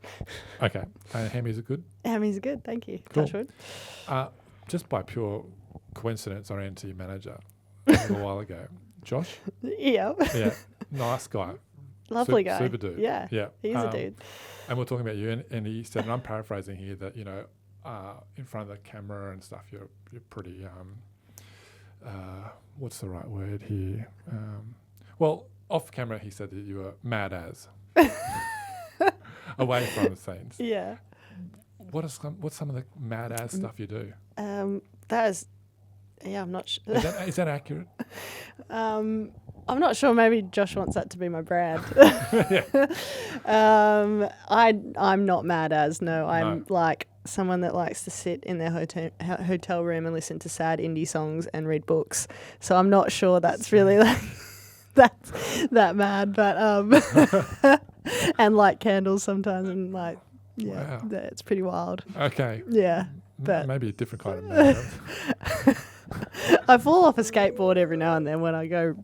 Okay. And Hammies are good? Hammy's good, thank you. Cool. Touch wood. Just by pure coincidence, I ran into your manager a little while ago. Josh? Yeah. Yeah. Nice guy. Lovely guy. Super dude. Yeah. Yeah. He's a dude. And we're talking about you, and he said, and I'm paraphrasing here, that, in front of the camera and stuff, you're pretty, what's the right word here? Well, off camera, he said that you were mad as. Away from the scenes. Yeah. What's some of the mad as stuff you do? That is, yeah, I'm not sure. Is that accurate? I'm not sure. Maybe Josh wants that to be my brand. I'm not mad as. No, I'm someone that likes to sit in their hotel room and listen to sad indie songs and read books. So I'm not sure that's really that's that mad, but and light candles sometimes and Wow. it's pretty wild. Okay. Yeah, but Maybe a different kind of mad. I fall off a skateboard every now and then when I go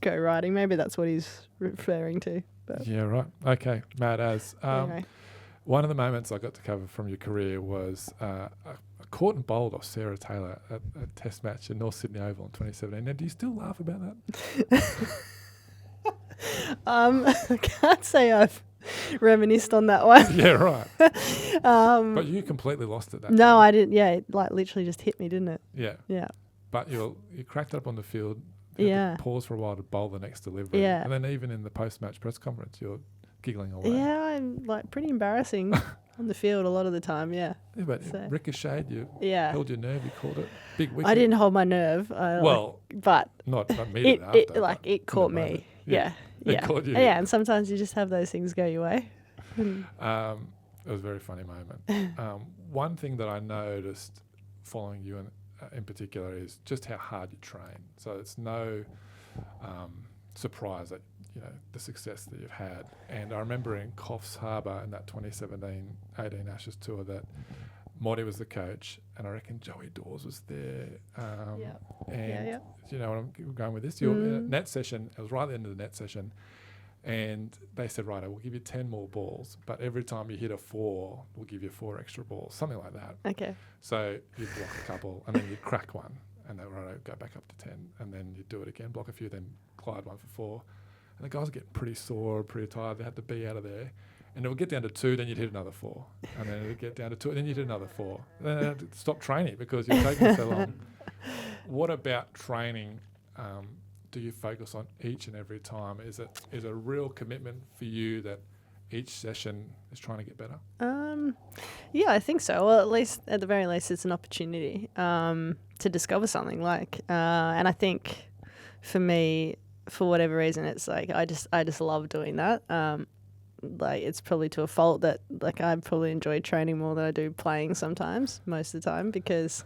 riding. Maybe that's what he's referring to. But Yeah, right. Okay, mad as. anyway. One of the moments I got to cover from your career was a caught and bowled off Sarah Taylor at a test match in North Sydney Oval in 2017. Now, do you still laugh about that? I can't say I've reminisced on that one. Yeah, right. But you completely lost it that No, time. I didn't. Yeah, it literally just hit me, didn't it? Yeah. Yeah. But you cracked it up on the field. Had Yeah. to pause for a while to bowl the next delivery. Yeah. And then even in the post-match press conference, you're giggling away. Yeah, I'm pretty embarrassing on the field a lot of the time. Yeah. Yeah, but So- ricocheted, you Yeah. held your nerve, you called it big wicket. I didn't hold my nerve. But not immediately it after. but it in caught the me. moment. Yeah. It Yeah. caught you. Yeah, and sometimes you just have those things go your way. It was a very funny moment. One thing that I noticed following you in particular is just how hard you train. So it's no surprise that the success that you've had. And I remember in Coffs Harbour in that 2017-18 Ashes tour that Morty was the coach, and I reckon Joey Dawes was there. And you know what I'm going with this? Your net session, it was right at the end of the net session, and they said, right, we'll give you 10 more balls, but every time you hit a 4, we'll give you 4 extra balls, something like that. Okay. So you block a couple, and then you crack one, and then go back up to 10, and then you do it again, block a few, then glide one for 4. And the guys were getting pretty sore, pretty tired. They had to be out of there. And it would get down to 2, then you'd hit another 4. And then it would get down to 2, and then you'd hit another 4. Then I had to stop training because you're taking so long. What about training? Do you focus on each and every time? Is it a real commitment for you that each session is trying to get better? Yeah, I think so. Well, at the very least, it's an opportunity to discover something. And I think for me, for whatever reason, it's like I just love doing that. It's probably to a fault that I probably enjoy training more than I do playing sometimes, most of the time, because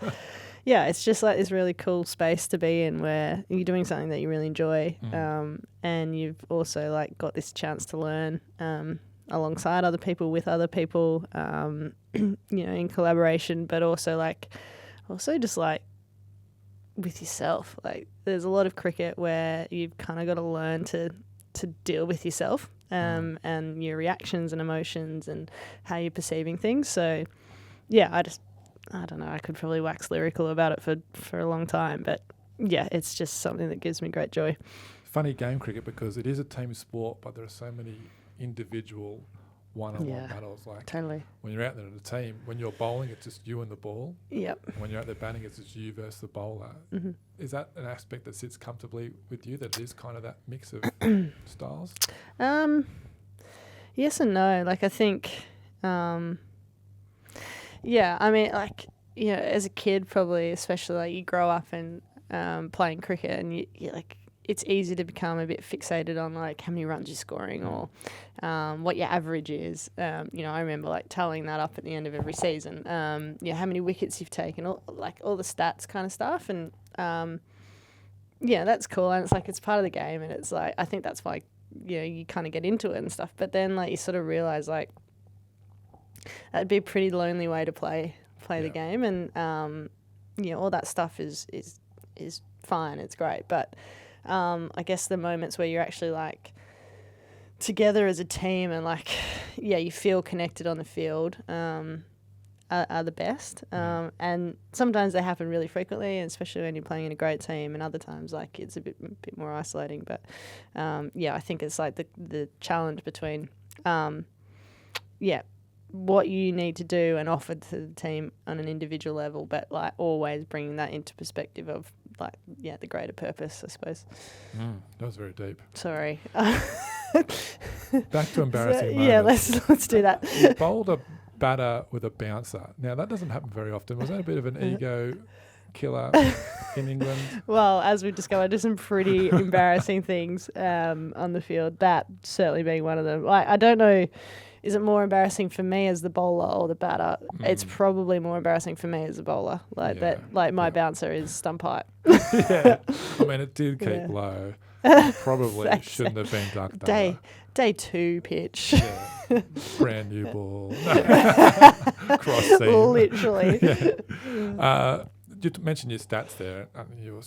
it's just this really cool space to be in where you're doing something that you really enjoy, and you've also got this chance to learn alongside other people, with other people, in collaboration, but also just with yourself. There's a lot of cricket where you've kind of got to learn to deal with yourself and your reactions and emotions and how you're perceiving things. So I don't know, I could probably wax lyrical about it for a long time, but it's just something that gives me great joy. Funny game, cricket, because it is a team sport, but there are so many individual one-on-one battles. Totally. When you're out there in a team, when you're bowling, it's just you and the ball. Yep. And when you're out there batting, it's just you versus the bowler. Mm-hmm. Is that an aspect that sits comfortably with you, that it is kind of that mix of styles? Yes and no. I think, I mean, as a kid, probably, especially, you grow up and playing cricket, and you it's easy to become a bit fixated on how many runs you're scoring or what your average is. I remember tallying that up at the end of every season. How many wickets you've taken, all the stats kind of stuff. And that's cool. And it's it's part of the game. And it's I think that's why you kind of get into it and stuff. But then you sort of realize that'd be a pretty lonely way to play the game. And all that stuff is fine. It's great, but I guess the moments where you're actually together as a team and you feel connected on the field are the best. And sometimes they happen really frequently, and especially when you're playing in a great team, and other times it's a bit more isolating. But I think it's the challenge between what you need to do and offer to the team on an individual level, but always bringing that into perspective of the greater purpose, I suppose. That was very deep. Sorry. Back to embarrassing moments. Yeah, let's do that. You bowled a batter with a bouncer. Now, that doesn't happen very often. Was that a bit of an ego killer in England? Well, as we've discovered, there's some pretty embarrassing things on the field. That certainly being one of them. I don't know. Is it more embarrassing for me as the bowler or the batter? It's probably more embarrassing for me as the bowler. My bouncer is stump height. Yeah. I mean, it did keep low. Probably shouldn't have been ducked under. Day 2 pitch. Yeah. Brand new ball. Cross seam. Literally. You mentioned your stats there. You were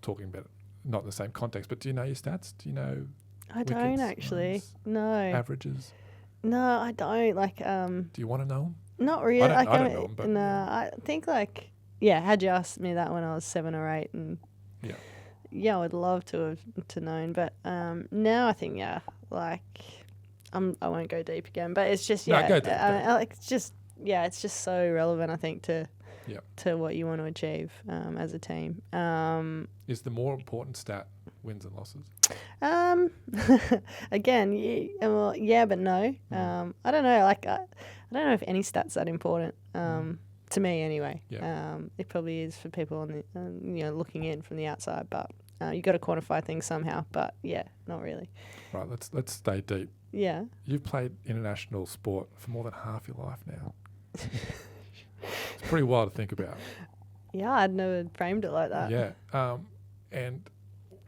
talking about not in the same context, but do you know your stats? Do you know I don't actually. Runs, no. averages? No, I don't. Do you want to know them? Not really. I don't know them, but no, I think had you asked me that when I was 7 or 8, and I would love to have known, but now I think I won't go deep again, but it's just go deep, it's just so relevant, I think, to what you want to achieve as a team. Is the more important stat wins and losses? Again, but no. I don't know. I don't know if any stat's that important. To me, anyway. Yeah. It probably is for people on the, looking in from the outside. But you got to quantify things somehow. But not really. Right. Let's stay deep. Yeah. You've played international sport for more than half your life now. It's pretty wild to think about. Yeah, I'd never framed it like that. Yeah. And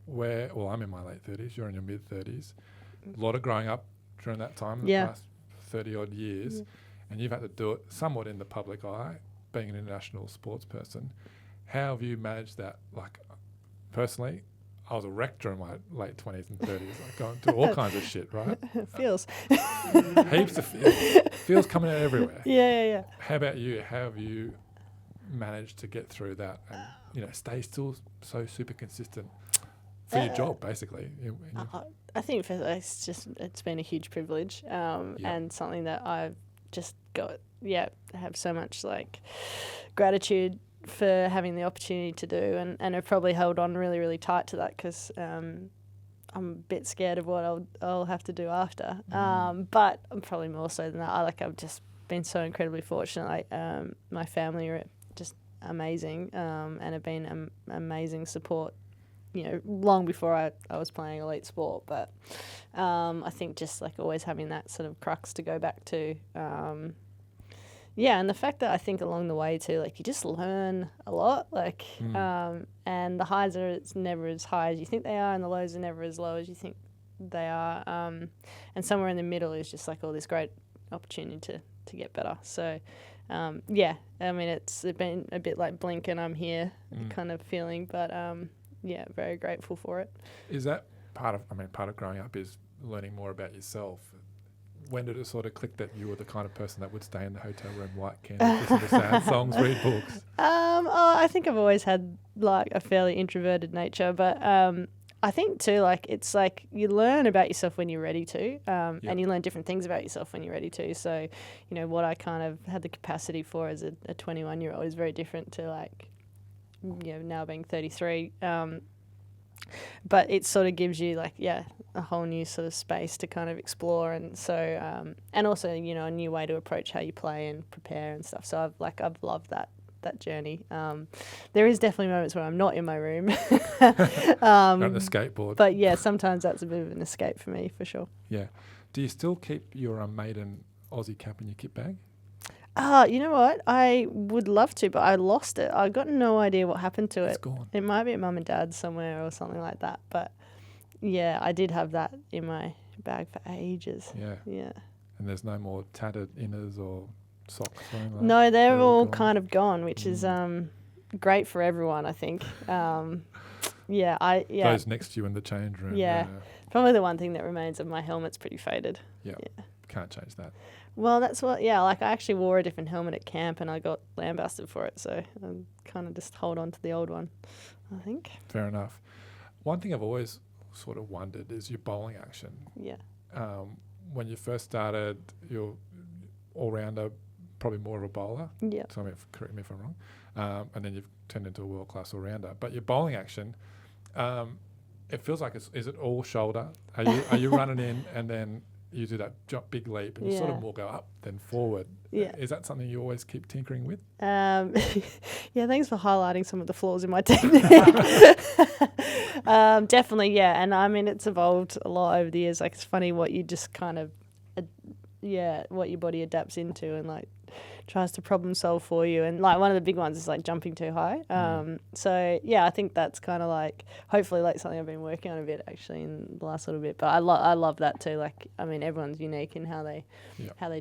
I'm in my late 30s, you're in your mid 30s. A lot of growing up during that time, the past 30 odd years, and you've had to do it somewhat in the public eye, being an international sports person. How have you managed that? Like, personally, I was a wreck during my late 20s and 30s, like going to all kinds of shit, right? Feels. Heaps of feels coming out everywhere. Yeah. How about you? How have you managed to get through that and, stay still so super consistent for your job, basically? I think it's been a huge privilege and something that I've just got, have so much like gratitude for having the opportunity to do, and I've probably held on really, really tight to that because I'm a bit scared of what I'll have to do after. But I'm probably more so than that. I've just been so incredibly fortunate. Like my family are just amazing and have been amazing support, long before I was playing elite sport. But I think just like always having that sort of crux to go back to. And the fact that I think along the way too, like you just learn a lot, like, and the highs are never as high as you think they are, and the lows are never as low as you think they are. And somewhere in the middle is just like all this great opportunity to get better. So, I mean, it's been a bit like blink and I'm here kind of feeling, but very grateful for it. Is that part of growing up is learning more about yourself? When did it sort of click that you were the kind of person that would stay in the hotel room, light candles, listen to sad songs, read books? I think I've always had like a fairly introverted nature, but I think too, like it's like you learn about yourself when you're ready to, and you learn different things about yourself when you're ready to. So, what I kind of had the capacity for as a 21-year-old is very different to like, now being 33. But it sort of gives you like, a whole new sort of space to kind of explore. And so, and also, a new way to approach how you play and prepare and stuff. So I've loved that journey. There is definitely moments where I'm not in my room. On the skateboard. But sometimes that's a bit of an escape for me, for sure. Yeah. Do you still keep your maiden Aussie cap in your kit bag? You know what? I would love to, but I lost it. I got no idea what happened to it. It's gone. It might be at mum and dad's somewhere or something like that. But I did have that in my bag for ages. Yeah. And there's no more tattered inners or socks or anything like No, that? they're all kind of gone, which is great for everyone, I think. Those next to you in the change room. Yeah. Probably the one thing that remains of my helmet's pretty faded. Yeah. Can't change that. Well, that's what, like I actually wore a different helmet at camp and I got lambasted for it. So I kind of just hold on to the old one, I think. Fair enough. One thing I've always sort of wondered is your bowling action. Yeah. When you first started, you're all-rounder, probably more of a bowler. Yeah. So correct me if I'm wrong. And then you've turned into a world-class all-rounder. But your bowling action, it feels like is it all shoulder? Are you running in and then you do that big leap and you sort of more go up than forward? Yeah. Is that something you always keep tinkering with? Thanks for highlighting some of the flaws in my technique. Definitely, yeah. And I mean, it's evolved a lot over the years. Like, it's funny what you just kind of, what your body adapts into and like tries to problem solve for you. And like one of the big ones is like jumping too high. So I think that's kind of like hopefully like something I've been working on a bit actually in the last little bit. But I love that too. Like, I mean, everyone's unique in how they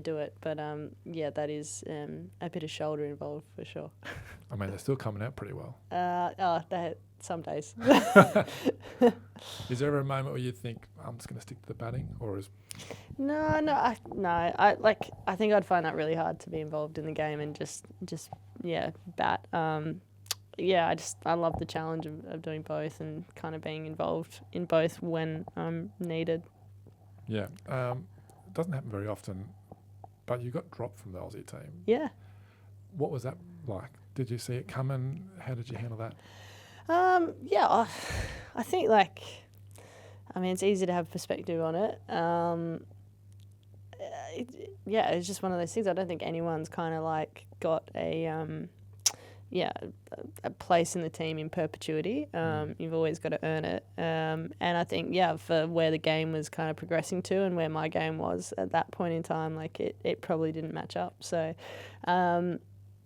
do it. But that is a bit of shoulder involved for sure. I mean, they're still coming out pretty well. Some days. Is there ever a moment where you think I'm just going to stick to the batting, or is I think I'd find that really hard to be involved in the game and just bat. I love the challenge of doing both and kind of being involved in both when I'm needed. Yeah, it doesn't happen very often, but you got dropped from the Aussie team. Yeah. What was that like? Did you see it coming? How did you handle that? I think it's easy to have perspective on it. It's just one of those things. I don't think anyone's kind of like got a place in the team in perpetuity. You've always got to earn it. And I think, for where the game was kind of progressing to and where my game was at that point in time, like it probably didn't match up. So,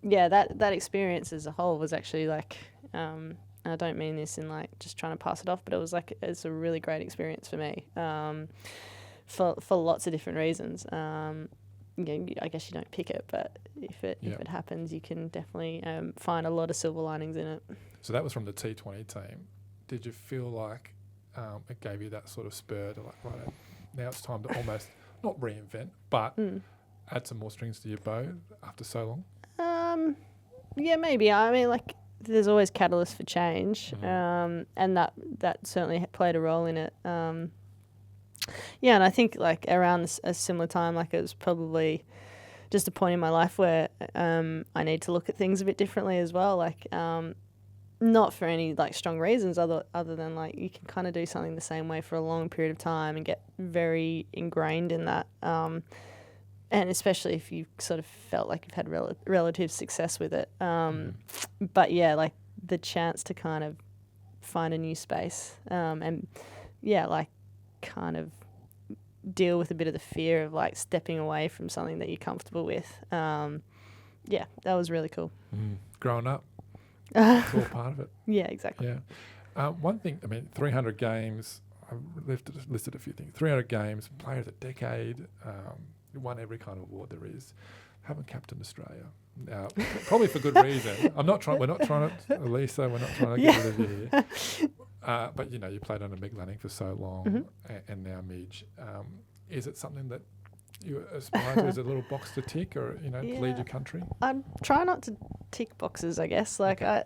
that experience as a whole was actually like, and I don't mean this in like just trying to pass it off, but it was like, it's a really great experience for me, for lots of different reasons. I guess you don't pick it, but if it happens, you can definitely find a lot of silver linings in it. So that was from the T20 team. Did you feel like it gave you that sort of spur to like, right, now it's time to almost not reinvent, but add some more strings to your bow after so long? Yeah, maybe. I mean, like, there's always catalysts for change, and that certainly played a role in it. Yeah, and I think like around a similar time, like it was probably just a point in my life where I need to look at things a bit differently as well. Like, not for any like strong reasons other than like you can kind of do something the same way for a long period of time and get very ingrained in that. And especially if you sort of felt like you've had relative success with it. But yeah, like the chance to kind of find a new space and yeah, like kind of deal with a bit of the fear of like stepping away from something that you're comfortable with. Yeah, that was really cool. Growing up, it's all part of it. Yeah, exactly. Yeah. One thing, I mean, 300 games, I've listed a few things. 300 games, player of the decade, won every kind of award there is. Haven't captained Australia. Now, probably for good reason. We're not trying to, Ellyse, we're not trying to get rid of you here. But, you know, you played under Meg Lanning for so long and now Midge. Is it something that you aspire to as a little box to tick or, you know, to lead your country? I try not to tick boxes, I guess. Like, I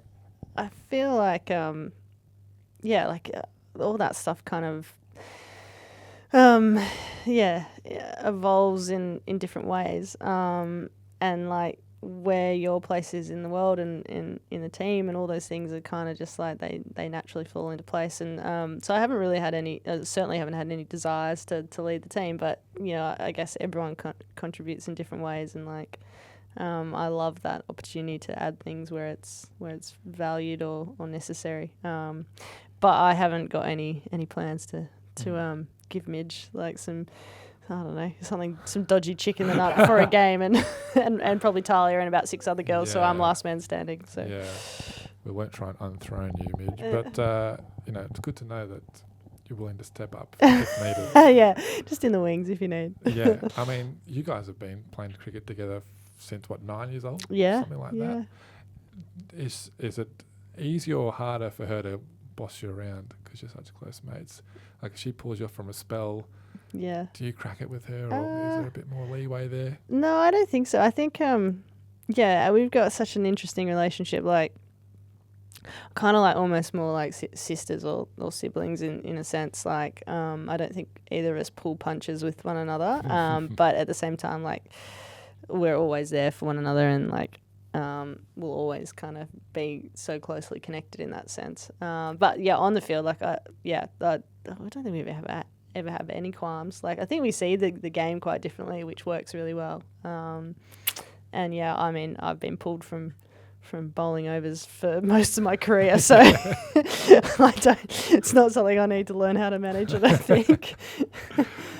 feel like, all that stuff kind of, evolves in different ways. And, like, where your place is in the world and in the team and all those things are kind of just like they naturally fall into place. And so I haven't really had certainly haven't had any desires to lead the team, but, you know, I guess everyone contributes in different ways. And, like, I love that opportunity to add things where it's valued or necessary. But I haven't got any plans to give Midge like some, I don't know, some dodgy chick in the nut before a game and probably Talia and about 6 other girls, so I'm last man standing. So yeah, we won't try and unthrone you, Midge, but you know, it's good to know that you're willing to step up if needed. Yeah, just in the wings if you need. Yeah, I mean, you guys have been playing cricket together since what, 9 years old? Yeah, something like that. Is it easier or harder for her to boss you around because you're such close mates? Like, if she pulls you off from a spell, yeah, do you crack it with her, or is there a bit more leeway there? No, I don't think so. I think we've got such an interesting relationship, like kind of like almost more like sisters or siblings in a sense. Like, I don't think either of us pull punches with one another, but at the same time, like, we're always there for one another, and like we'll always kind of be so closely connected in that sense. But yeah, on the field, like, I don't think we've ever have any qualms. Like, I think we see the game quite differently, which works really well. And yeah, I mean, I've been pulled from bowling overs for most of my career, so it's not something I need to learn how to manage, I don't think.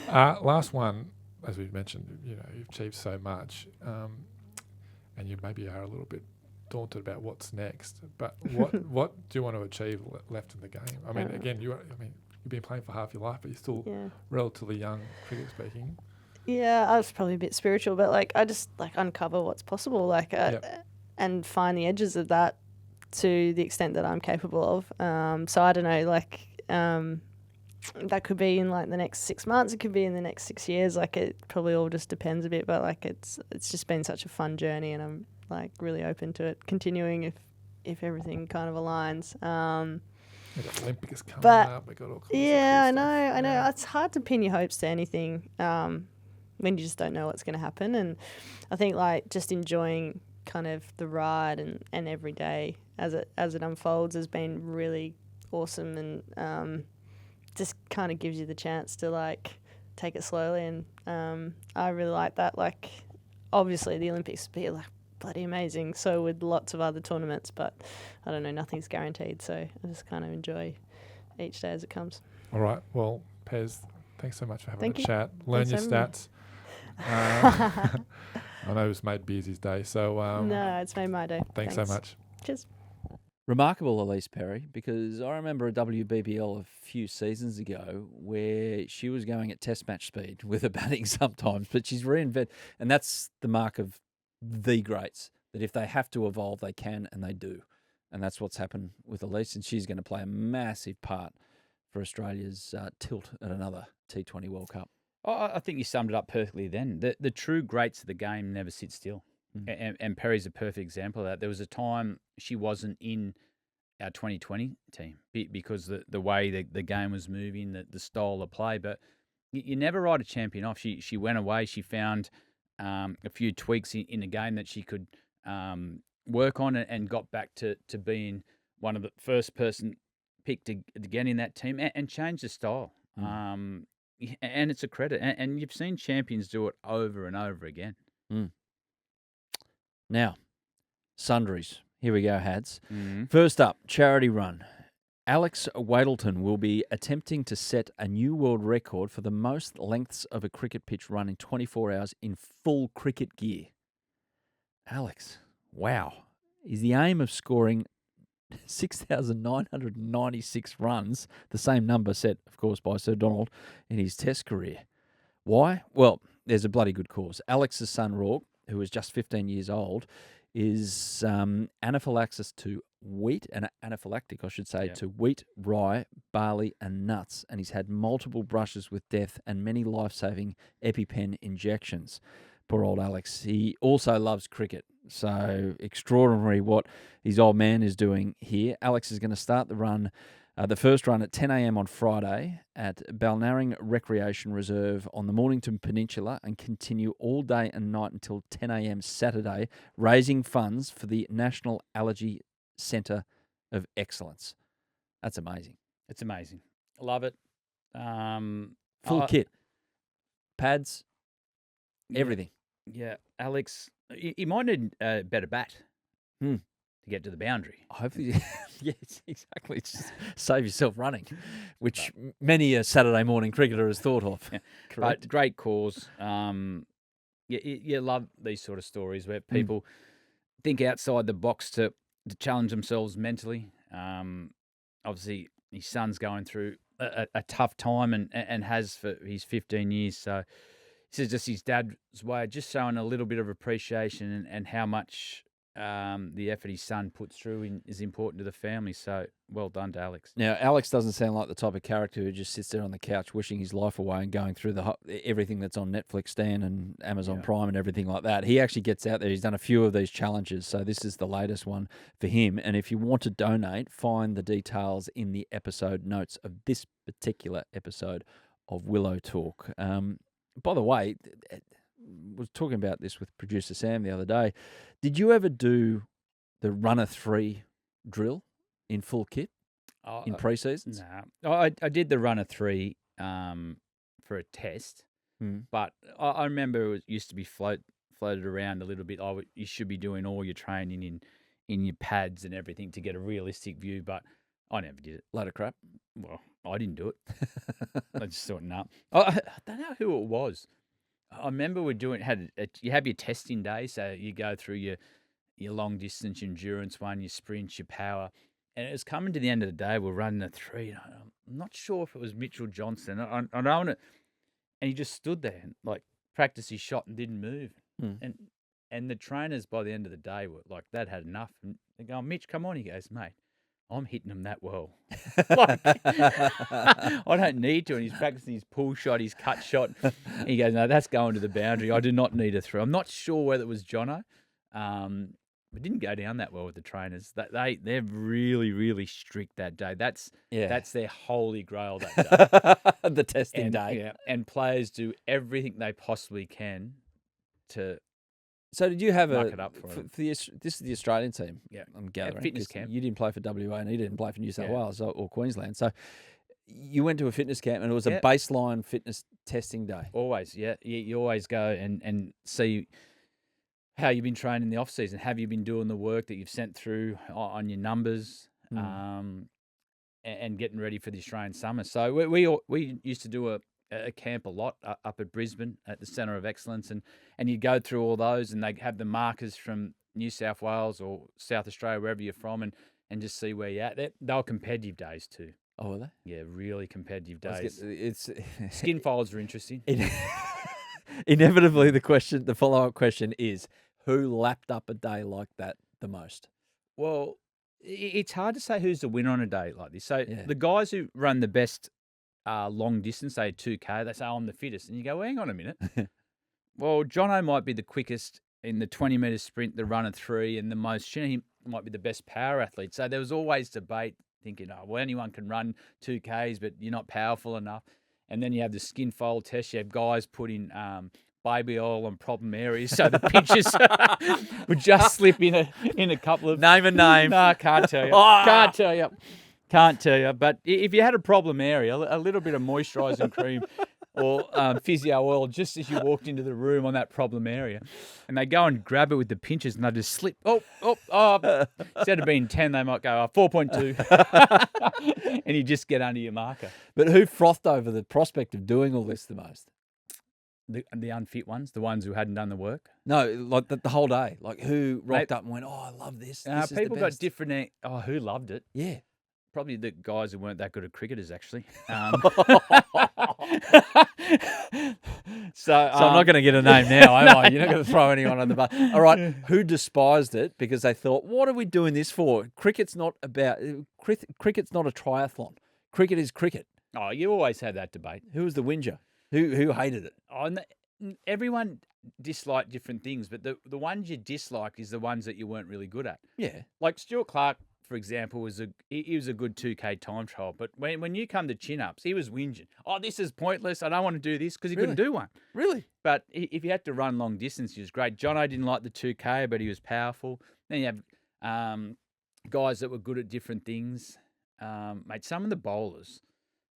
Last one, as we've mentioned, you know, you've achieved so much, and you maybe are a little bit daunted about what's next. But what do you want to achieve left in the game? I mean, again, you've been playing for half your life, but you're still relatively young, cricket speaking. Yeah, I was probably a bit spiritual, but like, I just like uncover what's possible, like, and find the edges of that to the extent that I'm capable of. So I don't know, like, that could be in like the next 6 months, it could be in the next 6 years. Like, it probably all just depends a bit, but like, it's just been such a fun journey, and I'm like really open to it continuing if everything kind of aligns. We got Olympics coming up. We got all kinds of cool I stuff. know. It's hard to pin your hopes to anything when you just don't know what's going to happen. And I think like just enjoying kind of the ride and every day as it unfolds has been really awesome, and just kind of gives you the chance to like take it slowly. And I really like that. Like, obviously the Olympics would be like bloody amazing, so would lots of other tournaments, but I don't know, nothing's guaranteed, so I just kind of enjoy each day as it comes. All right, well, Pez, thanks so much for having a chat. Learn your stats. I know it's made Beers' day, so No, it's made my day. thanks so much. Cheers. Remarkable, Ellyse Perry, because I remember a WBBL a few seasons ago where she was going at test match speed with her batting sometimes, but she's reinvented, and that's the mark of the greats, that if they have to evolve, they can, and they do. And that's what's happened with Ellyse, and she's going to play a massive part for Australia's tilt at another T20 World Cup. I think you summed it up perfectly then. The true greats of the game never sit still. And Perry's a perfect example of that. There was a time she wasn't in our 2020 team because the way the game was moving, the style of play. But you never write a champion off. She went away. She found a few tweaks in the game that she could work on and got back to being one of the first person picked to get in that team and change the style. And it's a credit. And you've seen champions do it over and over again. Now, Sundries. Here we go, Hads. First up, charity run. Alex Waddleton will be attempting to set a new world record for the most lengths of a cricket pitch run in 24 hours in full cricket gear. Alex, wow. Is the aim of scoring 6,996 runs, the same number set, of course, by Sir Donald in his test career. Why? Well, there's a bloody good cause. Alex's son, Rourke, who is just 15 years old, is anaphylaxis to wheat, anaphylactic, I should say, to wheat, rye, barley and nuts. And he's had multiple brushes with death and many life-saving EpiPen injections. Poor old Alex. He also loves cricket. So extraordinary what his old man is doing here. Alex is going to start the run, the first run at 10 a.m. on Friday at Balnarring Recreation Reserve on the Mornington Peninsula and continue all day and night until 10 a.m. Saturday, raising funds for the National Allergy Centre of Excellence. That's amazing. It's amazing. Love it. Full kit. Pads. Everything. Yeah. Alex, he might need a better bat to get to the boundary. Hopefully, yes, exactly. Just save yourself running, which many a Saturday morning cricketer has thought of. Yeah. But great cause. You love these sort of stories where people think outside the box to challenge themselves mentally. Obviously, his son's going through a tough time and has for his 15 years. So this is just his dad's way of just showing a little bit of appreciation and how much the effort his son puts through is important to the family. So well done to Alex. Now, Alex doesn't sound like the type of character who just sits there on the couch wishing his life away and going through everything that's on Netflix, Stan, and Amazon Prime and everything like that. He actually gets out there. He's done a few of these challenges, so this is the latest one for him. And if you want to donate, find the details in the episode notes of this particular episode of Willow Talk. By the way, I was talking about this with producer Sam the other day. Did you ever do the runner 3 drill in full kit in pre-seasons? No. I did the runner 3 for a test, but I remember it used to be floated around a little bit. You should be doing all your training in your pads and everything to get a realistic view, but I never did it. Load of crap. Well, I didn't do it. I just thought, no. I don't know who it was. I remember you have your testing day, so you go through your long distance, your endurance one, your sprint, your power, and it was coming to the end of the day. We're running a 3. And I'm not sure if it was Mitchell Johnson. I don't want to, and he just stood there and practiced his shot and didn't move. And the trainers by the end of the day were like, that had enough. And they go, Mitch, come on. He goes, mate, I'm hitting him that well. I don't need to. And he's practicing his pull shot, his cut shot. And he goes, no, that's going to the boundary. I do not need a 3. I'm not sure whether it was Jono. We didn't go down that well with the trainers. They're really, really strict that day. That's their holy grail that day. The testing day. Yeah, and players do everything they possibly can to. So did you have it up for this is the Australian team? Yeah, I'm gathering. Fitness camp. You didn't play for WA and he didn't play for New South Wales or Queensland. So you went to a fitness camp and it was a baseline fitness testing day. Always, yeah. You always go and see how you've been training in the off season. Have you been doing the work that you've sent through on your numbers, and getting ready for the Australian summer? So we used to do a camp a lot up at Brisbane at the Centre of Excellence, and you go through all those, and they have the markers from New South Wales or South Australia, wherever you're from, and just see where you're at. They were competitive days too. Oh, were they? Yeah, really competitive days. It's Skin folds are interesting. Inevitably, the follow-up question is, who lapped up a day like that the most? Well, it's hard to say who's the winner on a day like this. So Yeah. the guys who run the best long distance, say 2K, they say, I'm the fittest. And you go, well, hang on a minute. Well, Jono might be the quickest in the 20-metre sprint, the run of 3, and the most. He might be the best power athlete. So there was always debate thinking, oh, well, anyone can run 2Ks, but you're not powerful enough. And then you have the skin fold test. You have guys putting baby oil on problem areas, so the pitches would just slip in a couple of. Name a name. No, I can't tell you. Can't tell you. But if you had a problem area, a little bit of moisturising cream or physio oil just as you walked into the room on that problem area, and they go and grab it with the pinches and they just slip. Instead of being 10, they might go 4.2, and you just get under your marker. But who frothed over the prospect of doing all this the most? The unfit ones, the ones who hadn't done the work. No, like the whole day. Like who rocked up and went, I love this. This is people the got best. different. Who loved it? Yeah. Probably the guys who weren't that good at cricketers, actually. So I'm not going to get a name now, am I? You're not going to throw anyone on the bus. All right, who despised it because they thought, what are we doing this for? Cricket's not a triathlon. Cricket is cricket. Oh, you always had that debate. Who was the whinger? Who hated it? Everyone disliked different things, but the ones you disliked is the ones that you weren't really good at. Yeah. Like Stuart Clark, for example, he was a good 2K time trial, but when you come to chin-ups, he was whinging. Oh, this is pointless. I don't want to do this because he couldn't do one. Really? But if you had to run long distance, he was great. Jono didn't like the 2K, but he was powerful. Then you have guys that were good at different things. Mate, some of the bowlers,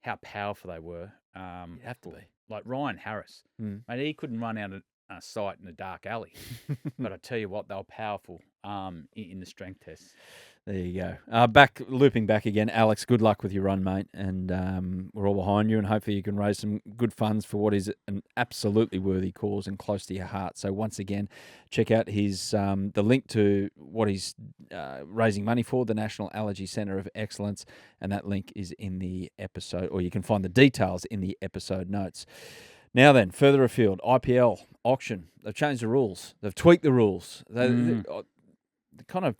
how powerful they were. You have to be. Like Ryan Harris. Mate, he couldn't run out of sight in a dark alley. But I tell you what, they were powerful in the strength tests. There you go. Looping back again, Alex, good luck with your run, mate. And we're all behind you, and hopefully you can raise some good funds for what is an absolutely worthy cause and close to your heart. So once again, check out his the link to what he's raising money for, the National Allergy Centre of Excellence, and that link is in the episode, or you can find the details in the episode notes. Now then, further afield, IPL auction. They've changed the rules. They've tweaked the rules. They kind of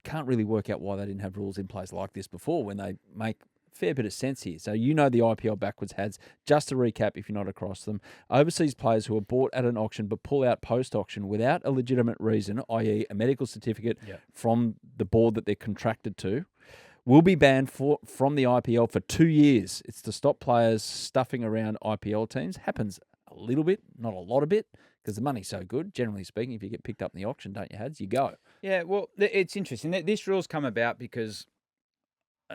can't really work out why they didn't have rules in place like this before when they make a fair bit of sense here. So you know the IPL backwards has. Just to recap, if you're not across them, overseas players who are bought at an auction but pull out post-auction without a legitimate reason, i.e. a medical certificate from the board that they're contracted to, will be banned from the IPL for 2 years. It's to stop players stuffing around IPL teams. Happens a little bit, not a lot of it, because the money's so good. Generally speaking, if you get picked up in the auction, don't you, Hads? You go. Yeah, well, it's interesting. This rule's come about because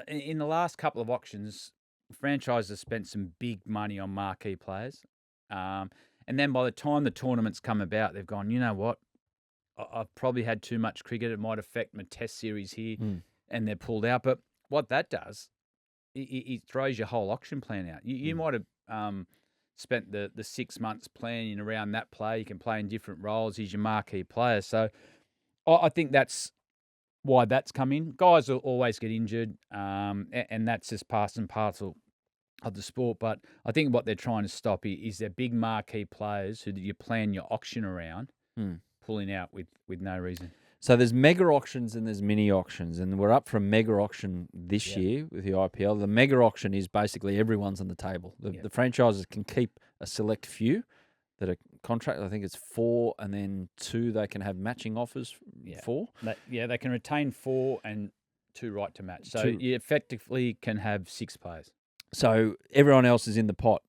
in the last couple of auctions, franchises spent some big money on marquee players. And then by the time the tournaments come about, they've gone, you know what? I've probably had too much cricket. It might affect my test series here. And they're pulled out. But what that does, it throws your whole auction plan out. You might have spent the 6 months planning around that player. You can play in different roles. He's your marquee player. So I think that's why that's come in. Guys will always get injured, and that's just part and parcel of the sport. But I think what they're trying to stop is their big marquee players who you plan your auction around pulling out with no reason. So there's mega auctions and there's mini auctions, and we're up for a mega auction this year with the IPL. The mega auction is basically everyone's on the table. The franchises can keep a select few that are contract. I think it's 4, and then 2 they can have matching offers for. They can retain 4 and 2 right to match. So you effectively can have 6 players. So everyone else is in the pot.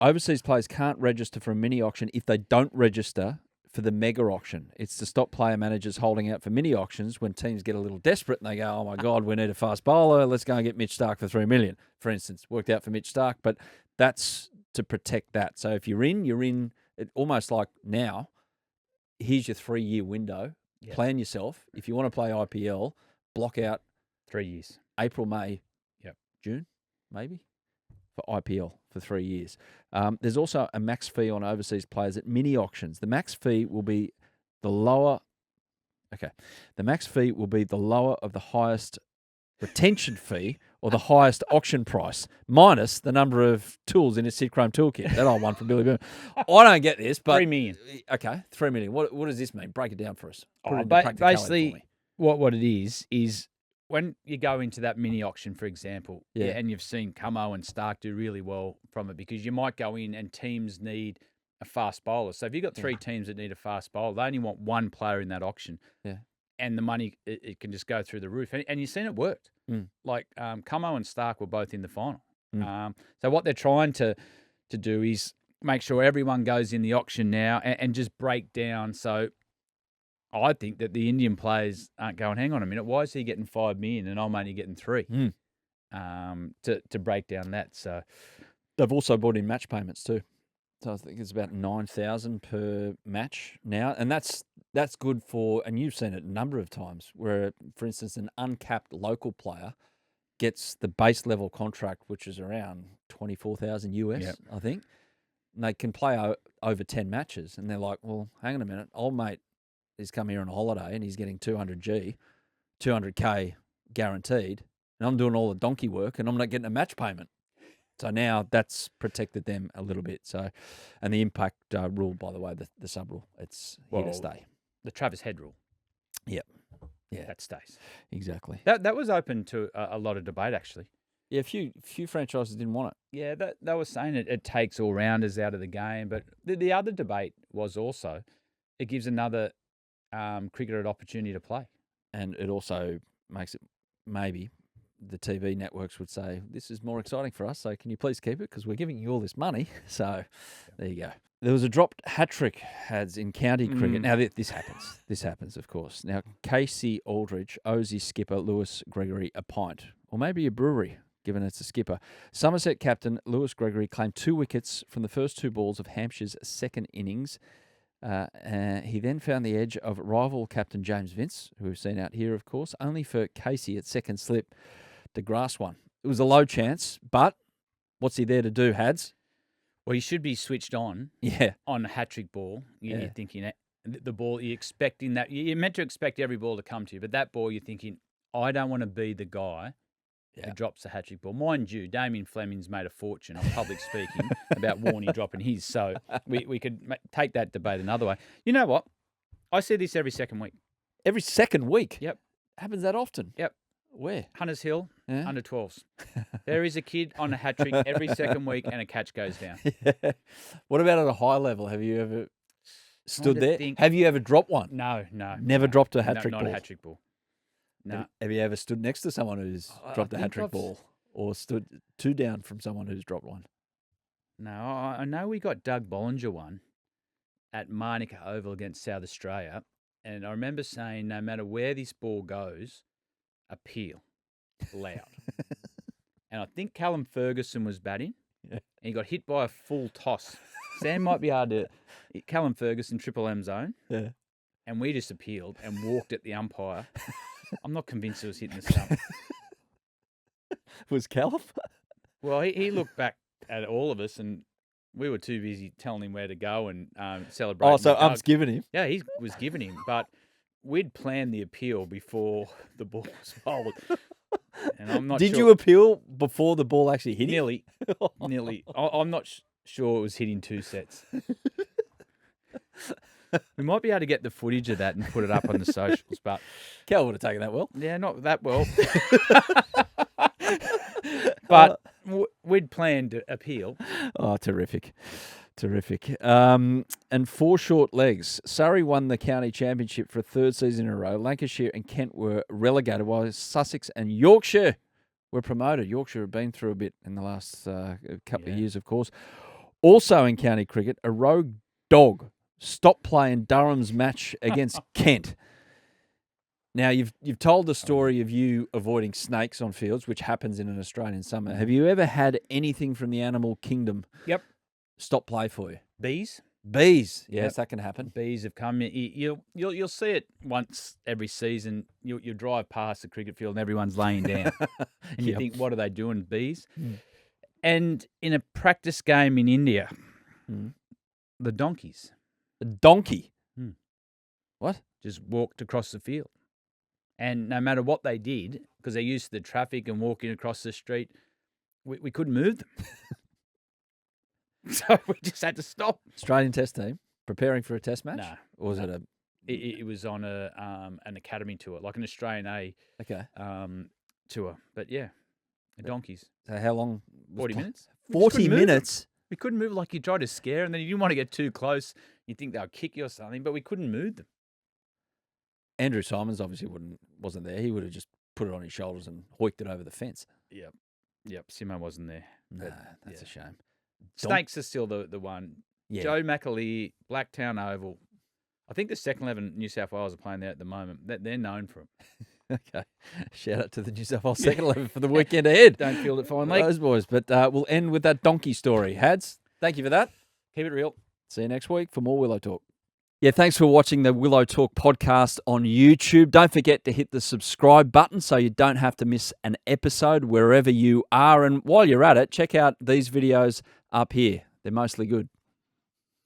Overseas players can't register for a mini auction if they don't register for the mega auction. It's to stop player managers holding out for mini auctions when teams get a little desperate and they go, oh my God, we need a fast bowler. Let's go and get Mitch Starc for $3 million, for instance. Worked out for Mitch Starc, but that's to protect that. So if you're in it, almost like now, here's your 3-year window. Plan yourself. If you want to play IPL, block out 3 years. April, May, June, maybe. for IPL for 3 years. There's also a max fee on overseas players at mini auctions. The max fee will be the lower. Okay, the max fee will be the lower of the highest retention fee or the highest auction price, minus the number of tools in a Sid Chrome toolkit. That old one from Billy Boom. I don't get this, but 3 million. Okay, 3 million. What does this mean? Break it down for us. Put it into practicality Basically, for me. what it is when you go into that mini auction, for example, Yeah. and you've seen Camo and Stark do really well from it, because you might go in and teams need a fast bowler. So if you've got 3 teams that need a fast bowler, they only want one player in that auction. Yeah. And the money, it can just go through the roof. And you've seen it worked. Like Camo and Stark were both in the final. So what they're trying to do is make sure everyone goes in the auction now and just break down. So I think that the Indian players aren't going, hang on a minute, why is he getting 5 million and I'm only getting 3? To break down that. So They've also brought in match payments too. So I think it's about 9,000 per match now, and that's good for. And you've seen it a number of times where, for instance, an uncapped local player gets the base level contract, which is around 24,000 US, I think. And they can play over 10 matches, and they're like, "Well, hang on a minute, old mate has come here on a holiday and he's getting 200K guaranteed, and I'm doing all the donkey work, and I'm not getting a match payment." So now that's protected them a little bit. So, and the impact rule, by the way, the sub rule, it's here to stay. The Travis Head rule. Yep. Yeah, that stays. Exactly. That was open to a lot of debate, actually. Yeah, a few franchises didn't want it. Yeah, they were saying it takes all rounders out of the game, but the other debate was also it gives another cricketer an opportunity to play, and it also makes it maybe. The TV networks would say, this is more exciting for us, so can you please keep it? Because we're giving you all this money. So there you go. There was a dropped hat-trick Hads in county cricket. Now, this happens. This happens, of course. Now, Casey Aldridge owes his skipper, Lewis Gregory, a pint, or maybe a brewery, given it's a skipper. Somerset captain Lewis Gregory claimed 2 wickets from the first 2 balls of Hampshire's second innings. He then found the edge of rival captain James Vince, who we've seen out here, of course, only for Casey at second slip to grass one. It was a low chance, but what's he there to do, Hads? Well, he should be switched on. Yeah. On a hat-trick ball. You're thinking the ball, you're expecting that. You're meant to expect every ball to come to you, but that ball you're thinking, I don't want to be the guy who drops a hat-trick ball. Mind you, Damien Fleming's made a fortune on public speaking about Warney dropping his, so we could take that debate another way. You know what? I see this every second week. Every second week? Yep. Happens that often? Yep. Where? Hunters Hill, under 12s. There is a kid on a hat-trick every second week and a catch goes down. Yeah. What about at a high level? Have you ever stood there? Have you ever dropped one? No. Never dropped a hat-trick ball? Not a hat-trick ball. No. Have you ever stood next to someone who's dropped a hat-trick ball? Or stood 2 down from someone who's dropped one? No, I know we got Doug Bollinger one at Manuka Oval against South Australia. And I remember saying, no matter where this ball goes, appeal loud. And I think Callum Ferguson was batting. Yeah. And he got hit by a full toss. Sam might be hard to... Callum Ferguson, Triple M zone. Yeah. And we just appealed and walked at the umpire. I'm not convinced it was hitting the stump. Was Callum? Well, he looked back at all of us and we were too busy telling him where to go and celebrating. Oh, so ump's giving him? Yeah, he was giving him. But we'd planned the appeal before the ball was bowled. And I'm not Did sure. you appeal before the ball actually hit him? Nearly. I'm not sure it was hitting 2 sets. We might be able to get the footage of that and put it up on the socials, but Cal would have taken that well. Yeah, not that well. But we'd planned to appeal. Oh, terrific. Terrific. And 4 short legs. Surrey won the county championship for a 3rd season in a row. Lancashire and Kent were relegated, while Sussex and Yorkshire were promoted. Yorkshire have been through a bit in the last couple of years, of course. Also in county cricket, a rogue dog stopped playing Durham's match against Kent. Now, you've told the story of you avoiding snakes on fields, which happens in an Australian summer. Have you ever had anything from the animal kingdom stop play for you? Bees? Bees. Yes, that can happen. Bees have come. You'll see it once every season. You'll drive past the cricket field and everyone's laying down. And you think, what are they doing, bees? And in a practice game in India, Hmm. the donkeys A donkey. Hmm. What? just walked across the field. And no matter what they did, because they're used to the traffic and walking across the street, we couldn't move them. So we just had to stop. Australian Test team preparing for a Test match? No. Or was it a... It was on an academy tour, like an Australian A Okay. tour. But yeah, the donkeys. So how long? was 40 play- minutes. We just 40 couldn't move them. minutes? We couldn't move, like you tried to scare, and then you didn't want to get too close. You think they'll kick you or something, but we couldn't move them. Andrew Simons obviously wasn't there. He would have just put it on his shoulders and hoiked it over the fence. Yep. Simo wasn't there. Nah, But, that's yeah. a shame. Snakes are still the one. Yeah. Joe McAleer, Blacktown Oval. I think the second 11 New South Wales are playing there at the moment. They're known for them. Okay. Shout out to the New South Wales second 11 for the weekend ahead. Don't field it fine, mate. Those boys. But we'll end with that donkey story. Hads, thank you for that. Keep it real. See you next week for more Willow Talk. Yeah, thanks for watching the Willow Talk podcast on YouTube. Don't forget to hit the subscribe button so you don't have to miss an episode wherever you are. And while you're at it, check out these videos up here. They're mostly good.